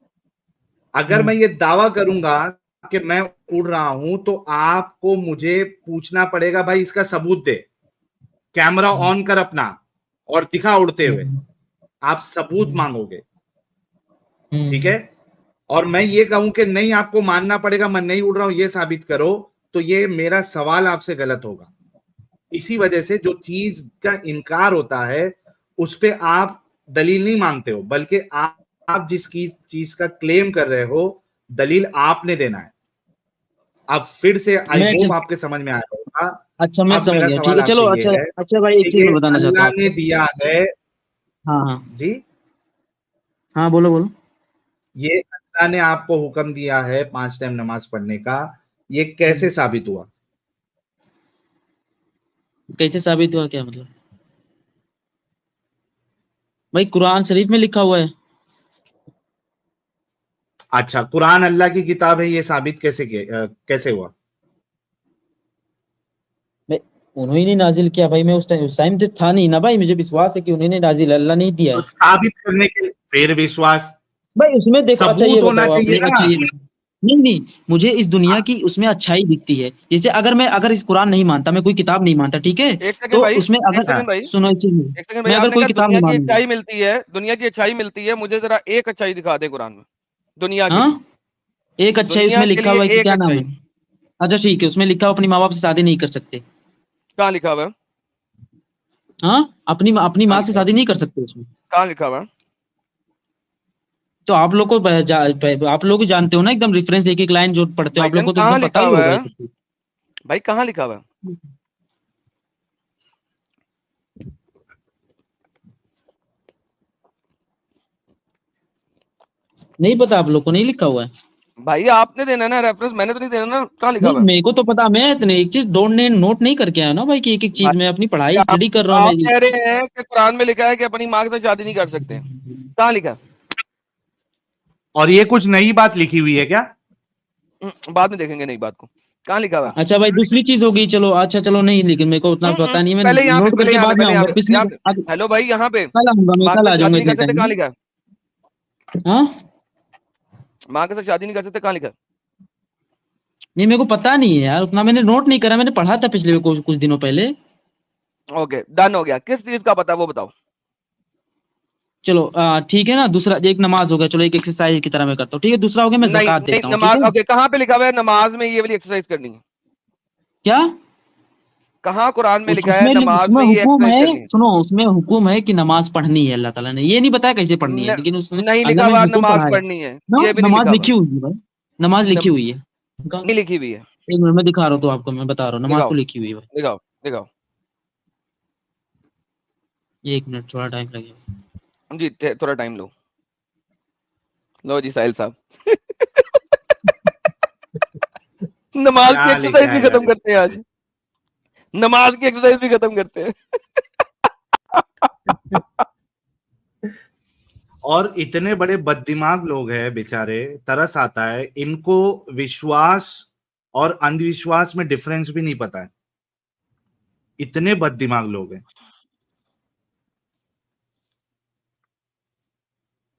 अगर मैं ये दावा करूंगा कि मैं उड़ रहा हूं, तो आपको मुझे पूछना पड़ेगा भाई इसका सबूत दे, कैमरा ऑन कर अपना और दिखा उड़ते हुए। आप सबूत मांगोगे, ठीक है? और मैं ये कहूं कि नहीं, आपको मानना पड़ेगा मैं नहीं उड़ रहा हूं, ये साबित करो, तो ये मेरा सवाल आपसे गलत होगा। इसी वजह से जो चीज का इनकार होता है उस पे आप दलील नहीं मांगते हो, बल्कि आप जिस चीज का क्लेम कर रहे हो दलील आपने देना है। अब फिर से आई मैं होप आपके समझ में आया होगा। अच्छा मैं अब समझ मेरा गया, ठीक सवाल है चलो। आपसे ये अच्छा है अच्छा भाई, एक कि चीज ये मैं बताना चाहता अल्लाह हूँ ने आपको। दिया है, हाँ हाँ जी, हाँ, बोलो बोलो। ये अल्लाह ने आपको हुक्म दिया है 5 टाइम नमाज पढ़ने का, ये कैसे साबित हुआ? कैसे साबित हुआ, क्या मतलब? भाई कुरान शरीफ में लिखा हुआ है। अच्छा, कुरान अल्लाह की किताब है, ये साबित कैसे हुआ? मैं उन्होंने ने नाजिल किया भाई, मैं उस टाइम से था नहीं ना भाई, मुझे विश्वास है कि उन्होंने नाजिल, अल्लाह नहीं दिया तो है। साबित करने के लिए फिर विश्वास, भाई उसमें देखो, अच्छा ये सबूत होना बताओ चाहिए आपने, ना। अच्छा ये बताओ, नहीं नहीं, मुझे इस दुनिया की उसमें अच्छाई दिखती है। जैसे अगर इस कुरान नहीं मानता, मैं कोई किताब नहीं मानता, ठीक है, एक सेकंड तो भाई, उसमें एक अगर हाँ, सेकंड भाई, सुनो एक चीज, एक सेकंड भाई, मैं अगर आपने कोई कहा किताब दुनिया नहीं की मानूंगा। अच्छाई मिलती है, दुनिया की अच्छाई मिलती है, मुझे जरा एक अच्छाई दिखा दे कुरान में, दुनिया के हाँ लिए, एक अच्छा है, दुनिया उसमें के लिखा लिए हुआ है कि एक क्या नाम अच्छाई। है, अच्छा ठीक है, उसमें लिखा हो अपनी माँ बाप से शादी नहीं कर सकते। कहाँ लिखा हुआ है? हाँ, अपनी अपनी माँ से शादी नहीं कर सकते उसमें। कहाँ लिखा हुआ है? तो आप लोग को आप लोग जानते हो ना एकदम रेफरेंस एक एक लाइन जो पढ़ते हो आप लोग भाईजान को तो कहाँ एकदम पता लिखा ही हुआ होगा है? ये सब चीज। भाई कहाँ लिखा हुआ है? नहीं पता आप लोग को, नहीं लिखा हुआ है? भाई आपने देना है ना रेफरेंस, मैंने तो नहीं देना ना। कहाँ लिखा नहीं हुआ है? मेरे को तो पता, मैं इतने एक चीज नोट नहीं करके आया ना भाई कि एक एक चीज मैं अपनी पढ़ाई आप, स्टडी कर रहा हूँ आप मैं। कह रहे हैं कि कुरान में लिखा है कि अपनी माँ के साथ शादी नहीं कर सकते। कहाँ लिखा? और ये कुछ नई बात लिखी हुई है क्या? बाद में देखेंगे नई बात को। कहाँ लिखा हुआ है? अच्छा भाई दूसरी चीज होगी, चलो अच्छा चलो नहीं, लेकिन मेरे को उतना पता नहीं, मैं पहले यहाँ पे, नोट पहले करके यहाँ पे, बाद में पहले यहाँ आऊंगा। पिछली पे, हेलो भाई यहाँ पे कल आऊंगा, मैं माँ कल के आ साथ जाऊंगा शादी नहीं इतने कर सकते। टाइम कहाँ में। लिखा है? हाँ माँ के साथ शादी नहीं कर सकते। कहाँ लिखा है? नहीं मेरे को पता नहीं है यार, उतना मैंने नोट नहीं करा, मैंने पढ़ा था पिछले कुछ दिनों पहले। ओके डन हो गया। किस चीज का पता है वो बताओ। चलो ठीक है ना, दूसरा एक नमाज हो गया, चलो एक एक्सरसाइज की तरह मैं करता हूँ, ठीक है। दूसरा हो गया मैं नहीं ज़कात नहीं देता हूँ, ठीक नमाज, है। ओके कहाँ पे लिखा हुआ है नमाज में ये वाली एक्सरसाइज करनी है? क्या कहाँ कुरान में लिखा है उसमें नमाज उसमें में ये हुक्म एक्सरसाइज है, करनी है? सुनो उसमें हुक्म है कि नमाज पढ़नी है, अल्लाह ताला ने ये नहीं बताया कैसे पढ़नी है, लेकिन उसने नहीं लिखा अल्लाह ने हुआ हुक्म नमाज पढ़ा है पढ़नी है, ना। ये भी नहीं नमाज लिखा हुआ। लिखी हुई है भाई, नमाज लिखी नम- हुई है। नहीं लिखी हुई है। एक मिनट मैं दिखा रहा हूँ तो आपको, मैं बता रहा हूँ, नमाज दिखाओ तो लिखी हुई है भाई। दिखाओ दिखाओ। एक मिनट थोड़ा टाइम लगेगा। जी थोड़ा टाइम लो। लो जी साहिल साहब नमाज की क्या एक्सरसाइज लिखा भी है खत्म भाई? करते हैं आज। नमाज की एक्सरसाइज भी खत्म करते हैं। और इतने बड़े बददिमाग लोग हैं बेचारे, तरस आता है इनको। विश्वास और अंधविश्वास में डिफरेंस भी नहीं पता है, इतने बददिमाग लोग हैं।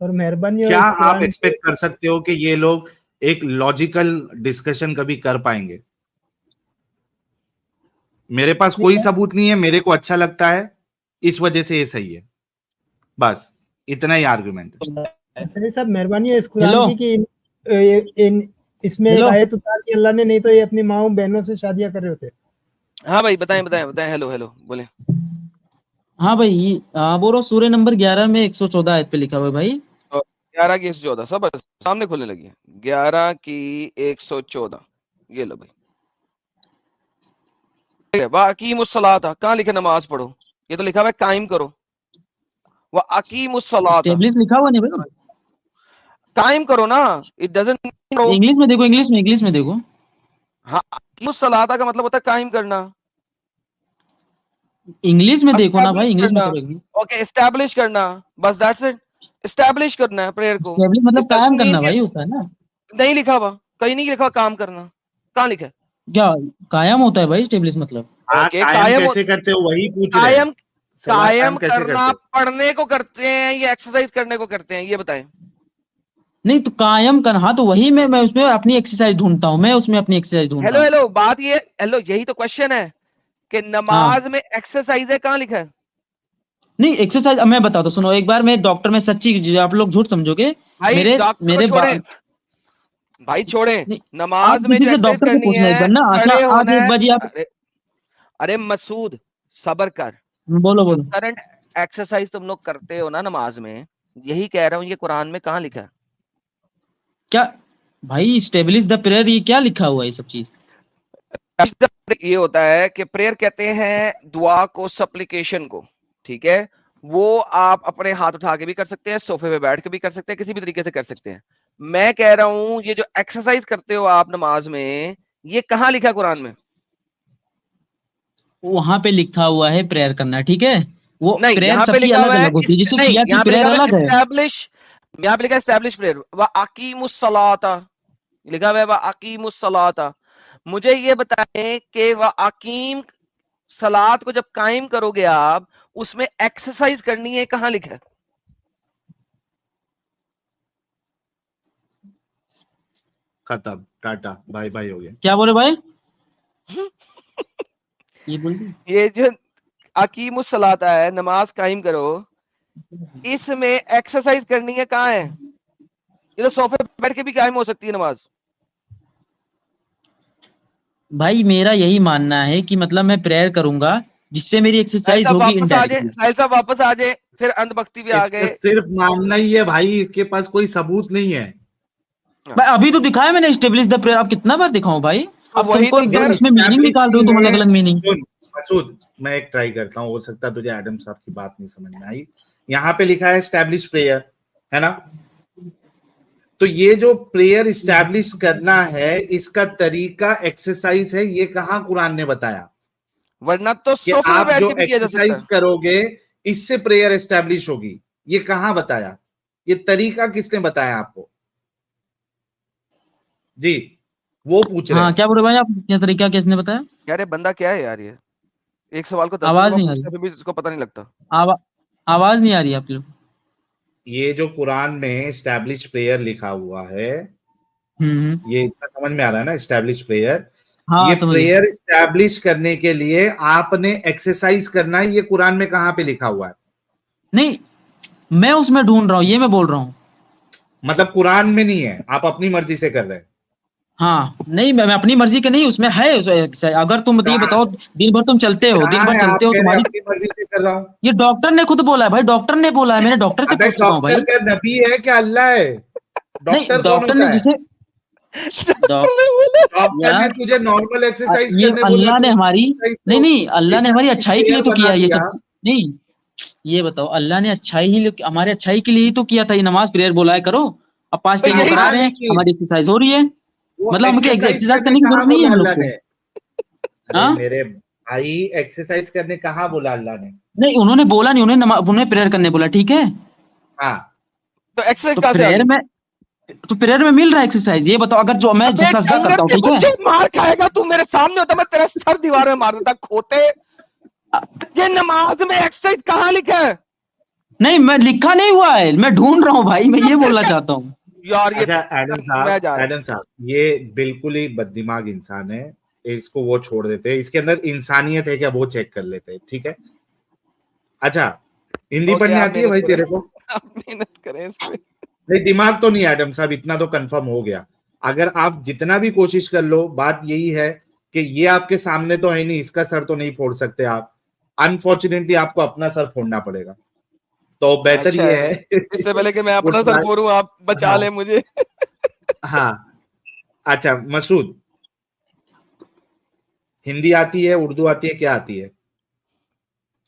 और मेहरबानी हो क्या इस आप कुरान एक्सपेक्ट कर सकते हो कि ये लोग एक लॉजिकल डिस्कशन कभी कर पाएंगे? मेरे पास कोई सबूत नहीं है, मेरे को अच्छा लगता है इस वजह से ये सही है, बस इतना ही आर्गुमेंट है। सही साहब, मेहरबानी है इस कुरान हेलो की कि इन इसमें एक हेलो आयत उतार दी अल्लाह ने, नहीं तो ये अपनी माओ बहनों से शादियां कर रहे होते। हाँ भाई बताएं बताएं बताएं। हेलो हेलो बोले। हाँ भाई बोल रहा हूँ, सूर्य नंबर 11 में 114 आयत पे लिखा हुआ है भाई। 11 की 114 सब सामने खुलने लगी है। 11 की 114 ये लो भाई। वाकीमुस्सलात कहाँ लिखा नमाज पढ़ो? ये तो लिखा हुआ है कायम करो। वाकीमुस्सलात स्टेब्लिश लिखा हुआ नहीं भाई, कायम करो ना। इट डजंट इंग्लिश में देखो, इंग्लिश में देखो। हाँ मुस्सलाता का मतलब होता है कायम करना, इंग्लिश में देखो ना भाई, एस्टैब्लिश इंग्लिश में करना। करो। ओके एस्टैब्लिश करना, बस दैट्स इट। एस्टैब्लिश करना है प्रेयर को। स्टेब्लिश मतलब इट कायम डजंट मीन करना भाई होता है ना। नहीं लिखा हुआ, कहीं नहीं लिखा काम करना। कहाँ लिखा है? क्या कायम होता है भाई स्टेब्लिश मतलब? हाँ, ओके कायम कैसे करते हो वही पूछ रहे हैं। कायम सवाल कायम कायम कैसे करना करते हो? पढ़ने को करते हैं या एक्सरसाइज करने को करते हैं ये बताएं। नहीं तो कायम करना, हाँ तो वही मैं उसमें अपनी एक्सरसाइज ढूंढता हूँ, मैं उसमें अपनी एक्सरसाइज ढूंढता हेलो हूँ। हेलो बात ये, हेलो यही तो क्वेश्चन है कि हाँ नमाज में एक्सरसाइज है कहाँ लिखा है? नहीं एक्सरसाइज, अब मैं बताता हूँ सुनो, एक बार मैं डॉक्टर में सच्ची, आप लोग झूठ समझोगे। भाई मेरे डॉक्टर को मेरे छोड़े, भाई छोड़े। नहीं, आप नमाज में किसी जो से एक्सरसाइज डॉक्टर को करनी पूछना एक है बार ना। अच्छा खड़े आज होना एक है। बाजी आप अरे अरे मसूद सबर कर। बोलो जो बोलो। करंट एक्सरसाइज तुम लोग करते हो ना नमाज में, यही कह रहा हूँ ये कुरान में कहाँ लिखा है? क्या भाई स्टेब्लिश द प्रेयर, ये क्या लिखा हुआ है ये सब चीज? ये होता है कि प्रेयर कहते हैं दुआ को, सप्लिकेशन को, ठीक है। वो आप अपने हाथ उठा के भी कर सकते हैं, सोफे पे बैठ के भी कर सकते हैं, किसी भी तरीके से कर सकते हैं। मैं कह रहा हूं ये जो एक्सरसाइज करते हो आप नमाज में, ये कहाँ लिखा है कुरान में? वहां पे लिखा हुआ है प्रेयर करना, ठीक है। वो नहीं प्रेयर यहाँ पे सबकी लिखा अलग हुआ है अलग होती है, जैसे नहीं शिया की यहाँ पे लिखा प्रेयर हुआ है अलग है। एस्टैब्लिश। यहाँ पे लिखा है एस्टैब्लिश प्रेयर व अकीमुस्सलाता, लिखा हुआ है व अकीमुस्सलाता। मुझे ये बताएं कि व अकीम सलात को जब कायम करोगे आप, उसमें एक्सरसाइज करनी है, कहां लिखा है? खत्म, टाटा बाय बाय हो गया। क्या बोले भाई? ये बोल दी। ये जो अकीमुस सलाता है नमाज कायम करो, इसमें एक्सरसाइज करनी है, कहां है? ये तो सोफे पे बैठ के भी कायम हो सकती है नमाज। भाई मेरा यही मानना है कि मतलब मैं प्रेयर करूंगा जिससे मेरी एक्सरसाइज होगी इनडायरेक्टली। साहिल साहब वापस आ जाए, फिर अंधभक्ति भी आ इसका गए। सिर्फ मानना ही है भाई, इसके पास कोई सबूत नहीं है। भाई अभी तो दिखाया मैंने एस्टेब्लिश द प्रेयर, अब कितना बार दिखाऊं भाई? अब वही तुमको तो कह इसमें मीनिंग निकाल रहे हो तुम, अलग अलग मीनिंग। सुन मसूद, मैं एक ट्राई करता हूँ, हो सकता है तुझे एडम साहब की बात नहीं समझ में आई। यहाँ पे लिखा है एस्टैब्लिश प्रेयर, है ना? तो ये जो प्रेयर इस्टेब्लिश करना है, इसका तरीका एक्सरसाइज है, ये कहाँ कुरान ने बताया? वरना तो कि सोफे में आप बैठ जो के भी किया जा सकता एक्सरसाइज है। करोगे इससे प्रेयर एस्टेब्लिश होगी, ये कहाँ बताया? ये तरीका किसने बताया आपको? जी वो पूछ रहे हाँ हैं। क्या बोल रहे भाई आप, क्या तरीका किसने बताया? यार ये बंदा क्या है यार, ये एक सवाल को 10 आवाज दफा नहीं आ पूछता है रही, फिर भी इसको पता नहीं लगता। आवाज नहीं आ रही आप लोग। ये जो कुरान में एस्टैब्लिश प्रेयर लिखा हुआ है, हम्म। ये इतना समझ में आ रहा है ना, एस्टैब्लिश प्रेयर। हाँ ये समझ गया। प्रेयर एस्टैब्लिश करने के लिए आपने एक्सरसाइज करना है, ये कुरान में कहाँ पे लिखा हुआ है? नहीं मैं उसमें ढूंढ रहा हूँ, ये मैं बोल रहा हूँ। मतलब कुरान में नहीं है, आप अपनी मर्जी से कर रहे हैं। हाँ नहीं मैं अपनी मर्जी के नहीं, उसमें है अगर तुम ये बताओ दिन भर तुम चलते हो, दिन कहाँ भर है? आप चलते हो कह रहे हैं तुम्हारी, अपनी मर्जी से कर रहा हूँ। ये डॉक्टर ने खुद बोला है भाई, डॉक्टर ने बोला है, मैंने डॉक्टर से अबे पूछ चुका हूँ भाई। डॉक्टर क्या नबी है क्या अल्लाह है? नहीं डॉक्टर कौन डॉक्टर होता ने है? जिसे डॉक्टर ने यार तुझे नॉर्मल एक्सरसाइज ये करने बोला, अल्लाह ने तू हमारी, एक्सरसाइज नहीं को नहीं अल्लाह ने हमारी एस्टैब्लिश अच्छाई के लिए प्रेयर तो बना किया ये दिया। सब। नहीं ये बताओ, अल्लाह ने हमारे अच्छाई के लिए ही तो किया था, ये नमाज प्रेयर बोला है करो, अब 5 तो टाइम हम यही करा हाँ, रहे हैं, लेकिन हमारी एक्सरसाइज हो रही है, वो मतलब हमको एक्सरसाइज एक्सरसाइज करने करने की कहाँ जरूरत नहीं है बोला हम लोग अल्लाह को। ने? अरे हाँ मेरे भाई, एक्सरसाइज करने कहाँ बोला अल्लाह ने? नहीं उन्होंने बोला नहीं, उन्हें प्रेयर करने बोला, ठीक है? हाँ तो एक्सरसाइज तो कहाँ से आ प्रेयर गई? में, तो प्रेयर में मिल रहा है एक्सरसाइज। ये बताओ अगर जो मैं अबे सजदा जन्नत करता हूँ, के ठीक है? बच्चे मार खाएगा, तू मेरे सामने होता मैं तेरा सर दीवार में मार देता खोते। ये नमाज में एक्सरसाइज कहाँ लिखा है? नहीं मैं लिखा नहीं हुआ है, मैं ढूंढ रहा हूँ भाई, मैं ये बोलना चाहता हूँ। यार ये अच्छा मैं जा रहा एडम साहब, ये बिल्कुल ही बददिमाग इंसान है, इसको वो छोड़ देते हैं, इसके अंदर इंसानियत है क्या वो चेक कर लेते हैं, ठीक है? अच्छा हिंदी ओके, पढ़ने आप आती है मेहनत भाई करें। तेरे को? आप मेहनत करें इस पे। नहीं दिमाग तो नहीं एडम साहब, इतना तो कंफर्म हो गया। अगर आप जितना भी कोशिश कर लो, बात यही है कि ये आपके सामने तो है नहीं, इसका सर तो नहीं फोड़ सकते आप, अनफॉर्चुनेटली आपको अपना सर फोड़ना पड़ेगा। तो बेहतर अच्छा ये है, है इससे पहले कि मैं वो अपना सर ट्राई- फोड़ूं, आप बचा ले मुझे। हाँ अच्छा मसूद, हिंदी आती है, उर्दू आती है, क्या आती है?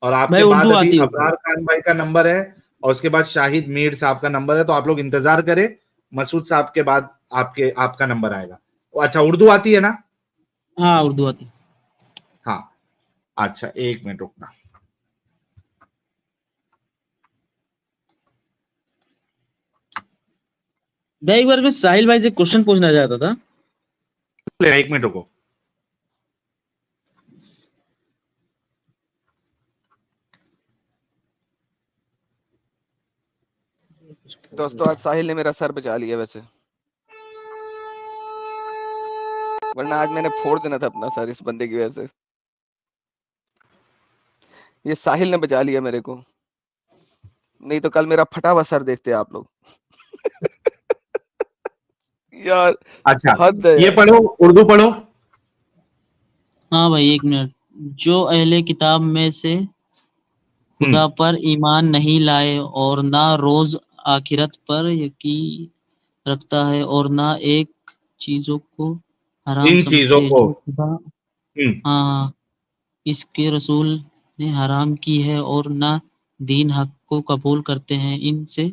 और भाई आपके बाद उर्दू अभी आती है। अबरार खान भाई का नंबर है और उसके बाद शाहिद मीर साहब का नंबर है, तो आप लोग इंतजार करें, मसूद साहब के बाद आपका नंबर आएगा। अच्छा उर्दू आती है ना? हाँ उर्दू आती है। हाँ अच्छा 1 मिनट रुकना। भाई एक बार मैं साहिल भाई से क्वेश्चन पूछना चाहता था। 1 मिनट रुको। दोस्तों आज साहिल ने मेरा सर बचा लिया वैसे, वरना आज मैंने फोड़ देना था अपना सर इस बंदे की वजह से। ये साहिल ने बचा लिया मेरे को, नहीं तो कल मेरा फटा हुआ सर देखते आप लोग। यार अच्छा हद है ये यार। पढ़ो, उर्दू पढ़ो। हाँ भाई एक मिनट। जो अहले किताब में से खुदा पर ईमान नहीं लाए और ना रोज आखिरत पर यकीन रखता है और ना एक चीजों को हराम इन चीजों समझते को जो खुदा हाँ इसके रसूल ने हराम की है और ना दीन हक को कबूल करते हैं, इनसे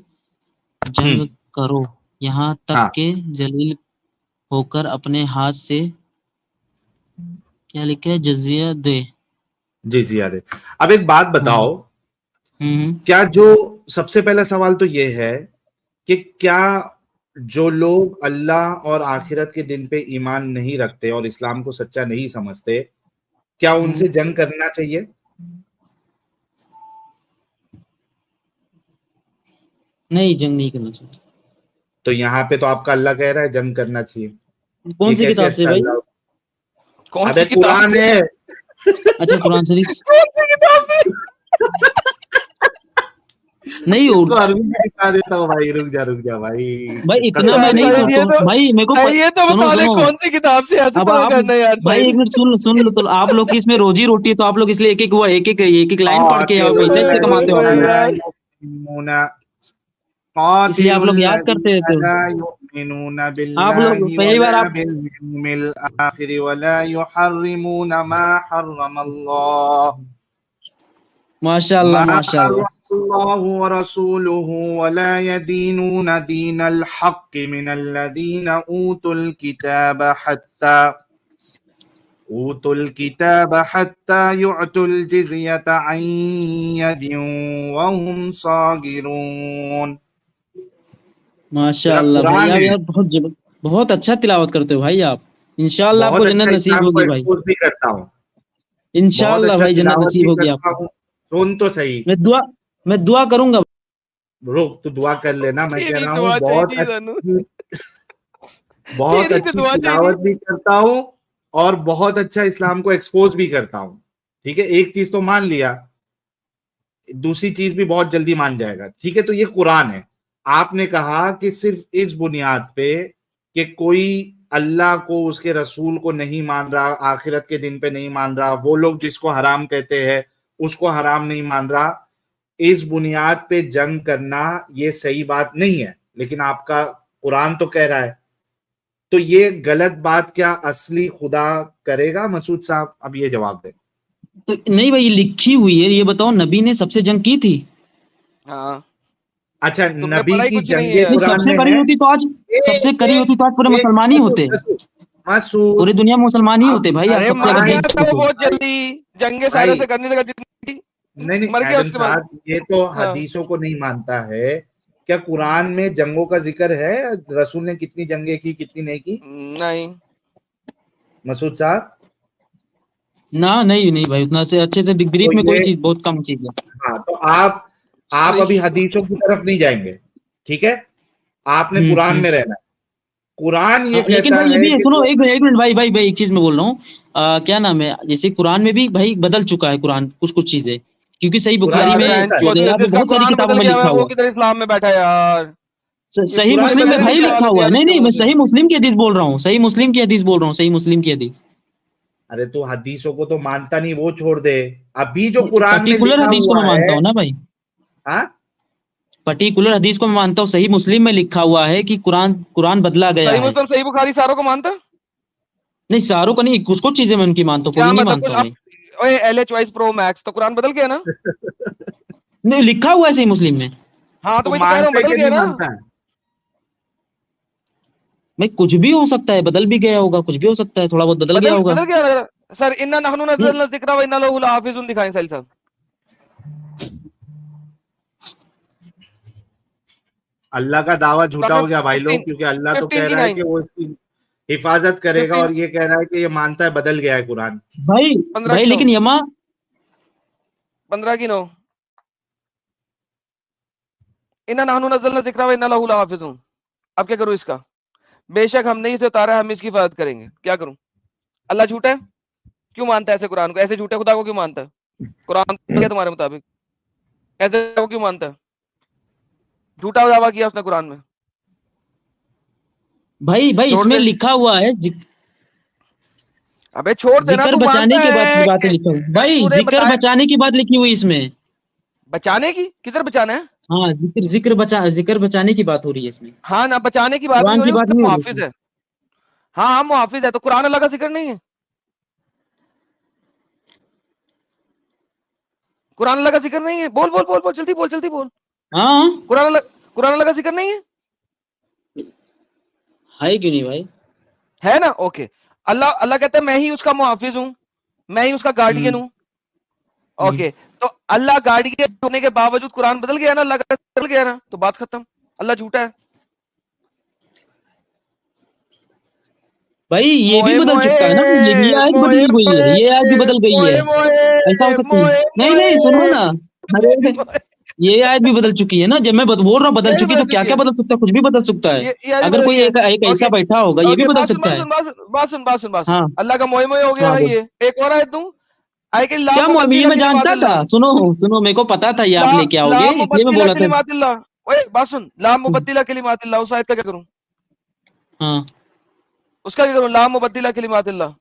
जंग करो यहाँ तक हाँ के जलील होकर अपने हाथ से क्या लिखा है जजिया दे। जी जी याद है। अब एक बात बताओ, क्या जो सबसे पहला सवाल तो ये है कि क्या जो लोग अल्लाह और आखिरत के दिन पे ईमान नहीं रखते और इस्लाम को सच्चा नहीं समझते, क्या उनसे जंग करना चाहिए? नहीं जंग नहीं करना चाहिए। तो यहाँ पे तो आपका अल्लाह कह रहा है जंग करना चाहिए। कौन ये सी कैसे किताब से अच्छा भाई? अल्लाह? कौन अबे सी किताब कुरान से? है। अच्छा कुरान शरीफ। कौन सी किताब से? नहीं इसको उर्दू अरबी में दिखा देता हूँ भाई, रुक जा भाई। भाई इतना कसम मैं नहीं से शायद ये तो भाई मेरे को ये तो सुनो बता दे सुनो कौन सी किताब से ऐसे अब तो आप करना है यार भाई एक साहिल। मिनट सुन लो, तो आप लोग की इसमें रोजी रोटी है, तो आप लोग इसलिए एक एक लाइन पढ़ के और पैसा इससे कमाते हो आप लोग, यार। इसलिए आप लोग याद करते रहते हो। आप लोग पहली बार आप माशाल्लाह माशाल्लाह ऊतुल किताब हत्ता युअतुल जिज़यत अन यदिन वहुम सागिरून। माशाल्लाह भाई कुरान आप है, यार बहुत अच्छा तिलावत करते हो भाई आप। इंशाल्लाह बहुत आपको जन्नत अच्छा नसीब इस्लाम को होगी भाई, एक्सपोज भी करता हूँ, बहुत इंशाल्लाह अच्छा भाई जन्नत तिलावत भी नसीब होगी करता आपको। हूँ। सुन तो सही, मैं दुआ करूंगा। रुक तो दुआ कर लेना। मैं कह तेरी रहा हूँ दुआ चाहिए सानू, बहुत तेरी तो अच्छी दुआ तिलावत चाहिए। भी करता हूँ और बहुत अच्छा इस्लाम को एक्सपोज भी करता हूँ। ठीक है, एक चीज तो मान लिया, दूसरी चीज भी बहुत जल्दी मान जाएगा। ठीक है, तो ये कुरान है। आपने कहा कि सिर्फ इस बुनियाद पे कि कोई अल्लाह को, उसके रसूल को नहीं मान रहा, आखिरत के दिन पे नहीं मान रहा, वो लोग जिसको हराम कहते हैं उसको हराम नहीं मान रहा, इस बुनियाद पे जंग करना ये सही बात नहीं है। लेकिन आपका कुरान तो कह रहा है, तो ये गलत बात क्या असली खुदा करेगा? मसूद साहब अब ये जवाब दें। तो नहीं भाई, ये लिखी हुई है, ये बताओ नबी ने सबसे जंग की थी? हाँ अच्छा, तुमने नबी पढ़ा ही की कुछ नहीं है जंगे यार। नहीं, कुरान सबसे में करी है? होती तो आज सबसे करी होती तो आज पूरे मुसलमान ही होते, मसूद पूरी दुनिया में मुसलमान ही होते भाई आज, अरे सबसे मर अगर गया जंग था की वो तो। बहुत जल्दी, जंगे भाई सारे से करने लगा जितनी, नहीं मर गया एडम उसके बाद। साहब, ये तो हाँ हदीसों को नहीं मानता है। क्या कुरान में जंगों का जिक्र है? रसूल ने कितनी जंगें की, कितनी नहीं की? नहीं मसूद साहब, नहीं नहीं भाई, उतना से अच्छे से तो ब्रीफ में कोई ये, चीज बहुत कम चीज है। हाँ, तो आप सही। अभी हदीसों की तरफ नहीं जाएंगे। ठीक है, आपने कुरान हम्म। में रहना है। कुरान ये हाँ, लेकिन कहता भाई ये है भी है, कि सुनो एक मिनट भाई भाई भाई, एक चीज मैं बोल रहा हूँ, क्या नाम है, जैसे कुरान में भी भाई बदल चुका है कुरान कुछ चीजें, क्योंकि सही कुरान बुखारी यार में बदलता है। बहन वगैरह में जिसका बहुत सारी कुरान किताबों बदल में गया लिखा है वो हुआ है। किधर इस्लाम में बैठा है यार। ये सही कुरान मुस्लिम बदल में के भाई लिखा निकाल हुआ दिया है, नहीं इसके नहीं, मुंह मैं से। सही मुस्लिम की हदीस बोल रहा हूँ, सही मुस्लिम की हदीस बोल रहा हूँ, सही मुस्लिम की हदीस। अरे तो हदीसों को तो मानता नहीं, वो छोड़ दे। अभी जो कुरान में पर्टिकुलर लिखा हदीस को हुआ मैं है, मानता हूँ ना भाई, हाँ, पर्टिकुलर हदीस को मैं मानता हूँ, सही मुस्लिम में लिखा हुआ है कि कुरान कुरान बदला गया सही है। मुस्लिम सही बुखारी सारों को मानता? नहीं सारों को नहीं, कुछ कुछ चीजें मैं उनकी मानता हूँ, क्या पूरी नहीं मतलब मानता कुछ हूँ अब मैं। ओए LH प्रो मैक्स तो कुरान बदल गया ना? नहीं लिखा हुआ है सही मुस्लिम में। हाँ तो तो वही तो कह रहा हूँ मानता है बदल कि गया नहीं ना। मानता है? भाई कुछ भी हो सकता है, बदल भी गया होगा, कुछ भी हो सकता है, थोड़ा बहुत बदल गया होगा। बदल गया सर। इन्ना नहनु नहीं नज़्ज़लना ज़िक्रा व इन्ना लहु लहाफ़िज़ुन दिखाएं साहिल साहब। अल्लाह का दावा झूठा हो गया भाई लोग, 15 क्योंकि अल्लाह तो 15 कह की रहा है 9 कि वो इसकी हिफाजत करेगा 15 और ये कह रहा है कि ये मानता है बदल गया है कुरान। भाई 15 भाई की 9 लेकिन यमा 15 की 9 इन्ना नहनु नज़्ज़लना ज़िक्रा व इन्ना लहु लहाफ़िज़ुन। अब क्या करूं इसका? बेशक हमने इसे उतारा, हम इसकी हिफाजत करेंगे। क्या करूं? अल्लाह झूठा है? क्यों मानता है ऐसे कुरान को? ऐसे झूठे खुदा को क्यों मानता है? कुरान क्या तुम्हारे मुताबिक ऐसे को क्यों मानता है? झूठा दावा किया उसने कुरान में। भाई भाई छोड़ इसमें दे। लिखा हुआ है अबे छोड़ देना, जिक्र तू बचाने मानता की है बातें लिखा हुआ है। भाई तूने जिक्र बताया बचाने की बात लिखी हुई इसमें। बचाने की, किधर बचाना है? हाँ जिक्र बचाने की बात हो रही है इसमें, हाँ ना, बचाने की बात नहीं कुरान हो की रही, बात उसका नहीं हो रही मुहाफिज इसमें। है। हाँ हाँ मुहाफिज है, तो कुरान अल्लाह का जिक्र नहीं है? कुरान अल्लाह का जिक्र नहीं है? बोल बोल बोल बोल, जल्दी बोल जल्दी बोल। हाँ कुरान अल्लाह का जिक्र नहीं है? है क्यों नहीं भाई। है ना? ओके। अल्लाह अल्लाह कहता है मैं ही उसका मुहाफिज हूं, मैं ही उसका गार्डियन हम्म हूं। हम्म। ओके, तो अल्लाह गार्डियन होने के बावजूद कुरान बदल गया ना, अल्लाह का बदल गया ना, तो बात खत्म। अल्लाह झूठा है। भाई ये भी मोए बदल मोए चुका है ना, ये आयत मोए बदली हुई है, ये आयत भी बदल गई है। मोए ऐसा हो मोए सकती है? मोए नहीं नहीं सुनो ना, अरे ये आयत भी बदल चुकी है ना, जब मैं बोल रहा हूँ बदल ये भी चुकी है, बदल तो क्या चुकी क्या है। बदल सकता है, कुछ भी बदल सकता है। ये भी अगर बदल कोई गया। एक ऐसा ओके बैठा होगा, ये भी ओके, बदल बात सुन सकता बात है। सुन बात सुन बात सुन बात सुन बात सुन। हाँ अल्लाह का मोए मोए हो गया हाँ ना बोल। ये। एक और आयत दूं? आए कि ला क्या ये मुबद्दिला मैं जानता कलिमातिल्लाह, था, सुनो मेरे को पता था ये आप ला लेके ला आओगे, इसलिए मैं मुबद्दिला बोला था। कलिमातिल्लाह। ओए बात सुन, ला मुबद्दिला कलिमातिल्लाह, उस आयत का क्या करूं? हाँ उसका क्या करूं? ला मुबद्दिला कलिमातिल्लाह।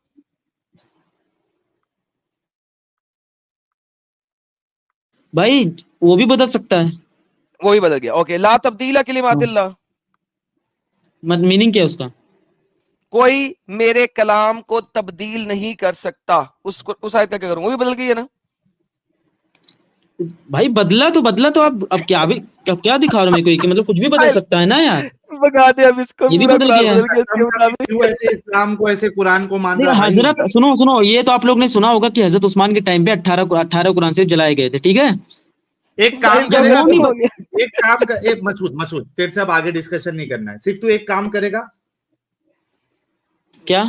भाई वो भी बदल सकता है, वो ही बदल गया। ओके, ला तब्दीला कलिमातिल्लाह, मत मीनिंग क्या है उसका? कोई मेरे कलाम को तब्दील नहीं कर सकता, उसको उस आयत का क्या करूं? वो भी बदल गई है ना। भाई बदला तो अब क्या दिखा रहे हो मेरे को कि मतलब कुछ भी बदल सकता है ना यार, भगा दे अब इसको, ये भी पूरा बदल कुरान गया है। बदल गया इसके मुताबिक। क्यों ऐसे इस्लाम को ऐसे कुरान को मान नहीं रहा भाई? हजरत सुनो, ये तो आप लोग ने सुना होगा कि हजरत उस्मान के टाइम पे 18 कुरान शरीफ जलाए गए थे, ठीक है? एक काम जब करेगा वो नहीं तू, हो गया। एक काम कर, एक मसूद तेरे से अब आगे डिस्कशन नहीं करना है, सिर्फ तू एक काम करेगा। क्या?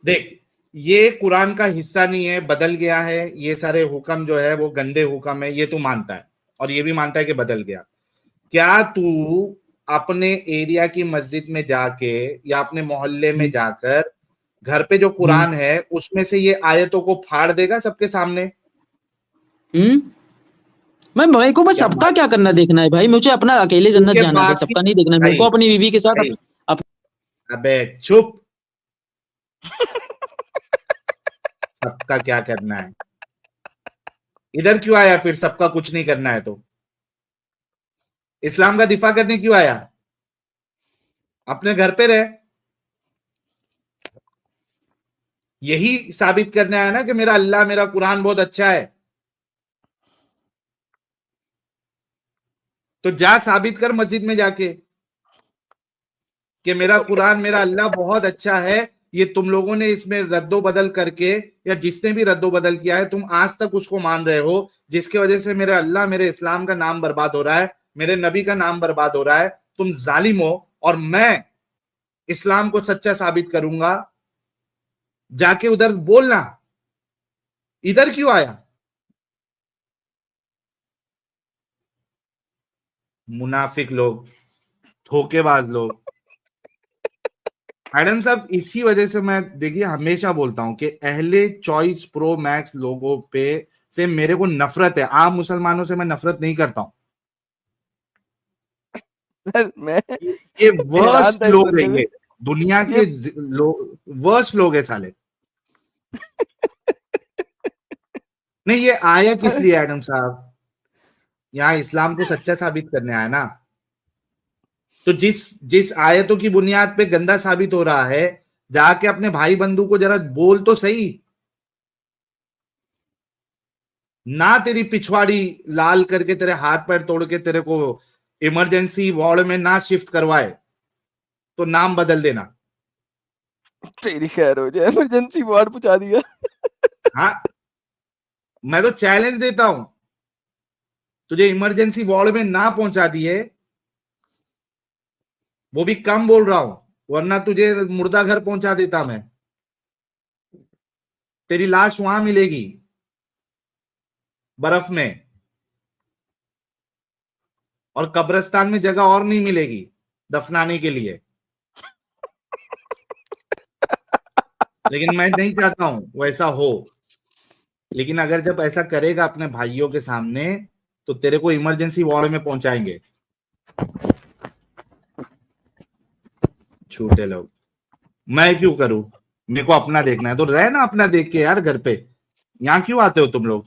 देख, ये कुरान का हिस्सा नहीं है, बदल गया है, ये सारे हुक्म जो है वो गंदे हुक्म है, ये तू मानता है और ये भी मानता है कि बदल गया। क्या तू अपने एरिया की मस्जिद में जाके या अपने मोहल्ले में जाकर घर पे जो कुरान है उसमें से ये आयतों को फाड़ देगा सबके सामने? मैं भाई को बस क्या सबका क्या करना देखना है भाई, मुझे अपना अकेले जन्नत उनके जाना है, बाकी सबका नहीं देखना है मेरे को, अपनी बीवी के साथ भाई, अबे चुप, सबका क्या करना है? इधर क्यों आया फिर? सबका कुछ नहीं करना है तो इस्लाम का दिफा करने क्यों आया? अपने घर पे रहे, यही साबित करने आया ना कि मेरा अल्लाह, मेरा कुरान बहुत अच्छा है। तो जा साबित कर मस्जिद में जाके कि मेरा कुरान, मेरा अल्लाह बहुत अच्छा है। ये तुम लोगों ने इसमें रद्दो बदल करके, या जिसने भी रद्दो बदल किया है, तुम आज तक उसको मान रहे हो, जिसकी वजह से मेरे अल्लाह, मेरे इस्लाम का नाम बर्बाद हो रहा है, मेरे नबी का नाम बर्बाद हो रहा है। तुम जालिम हो और मैं इस्लाम को सच्चा साबित करूंगा। जाके उधर बोलना, इधर क्यों आया? मुनाफिक लोग, धोखेबाज लोग। मैडम साहब, इसी वजह से मैं देखिए हमेशा बोलता हूं कि अहले चॉइस प्रो मैक्स लोगों पे से मेरे को नफरत है, आम मुसलमानों से मैं नफरत नहीं करता हूं। सर मैं ये वर्स्ट हैरान था इस लोग है, बंदे ये दुनिया ये के वर्स्ट लोग है साले। नहीं, ये आया किस लिए एडम साहब? यहाँ इस्लाम को सच्चा साबित करने आया ना। तो जिस जिस आयतों की बुनियाद पे गंदा साबित हो रहा है, जाके अपने भाई बंधु को जरा बोल तो सही ना। तेरी पिछवाड़ी लाल करके, तेरे हाथ पैर तोड़ के तेरे को इमरजेंसी वार्ड में ना शिफ्ट करवाए तो नाम बदल देना। तेरी खैर हो जाए, इमरजेंसी वार्ड पहुंचा दिया। हाँ, मैं तो चैलेंज देता हूं, तुझे इमरजेंसी वार्ड में ना पहुंचा दिए, वो भी कम बोल रहा हूं, वरना तुझे मुर्दा घर पहुंचा देता मैं। तेरी लाश वहां मिलेगी, बर्फ में, और कब्रिस्तान में जगह और नहीं मिलेगी दफनाने के लिए। लेकिन मैं नहीं चाहता हूं वैसा हो। लेकिन अगर जब ऐसा करेगा अपने भाइयों के सामने, तो तेरे को इमरजेंसी वार्ड में पहुंचाएंगे। छूटे लोग, मैं क्यों करूं? मेरे को अपना देखना है तो रहे ना अपना देख के यार घर पे। यहां क्यों आते हो तुम लोग?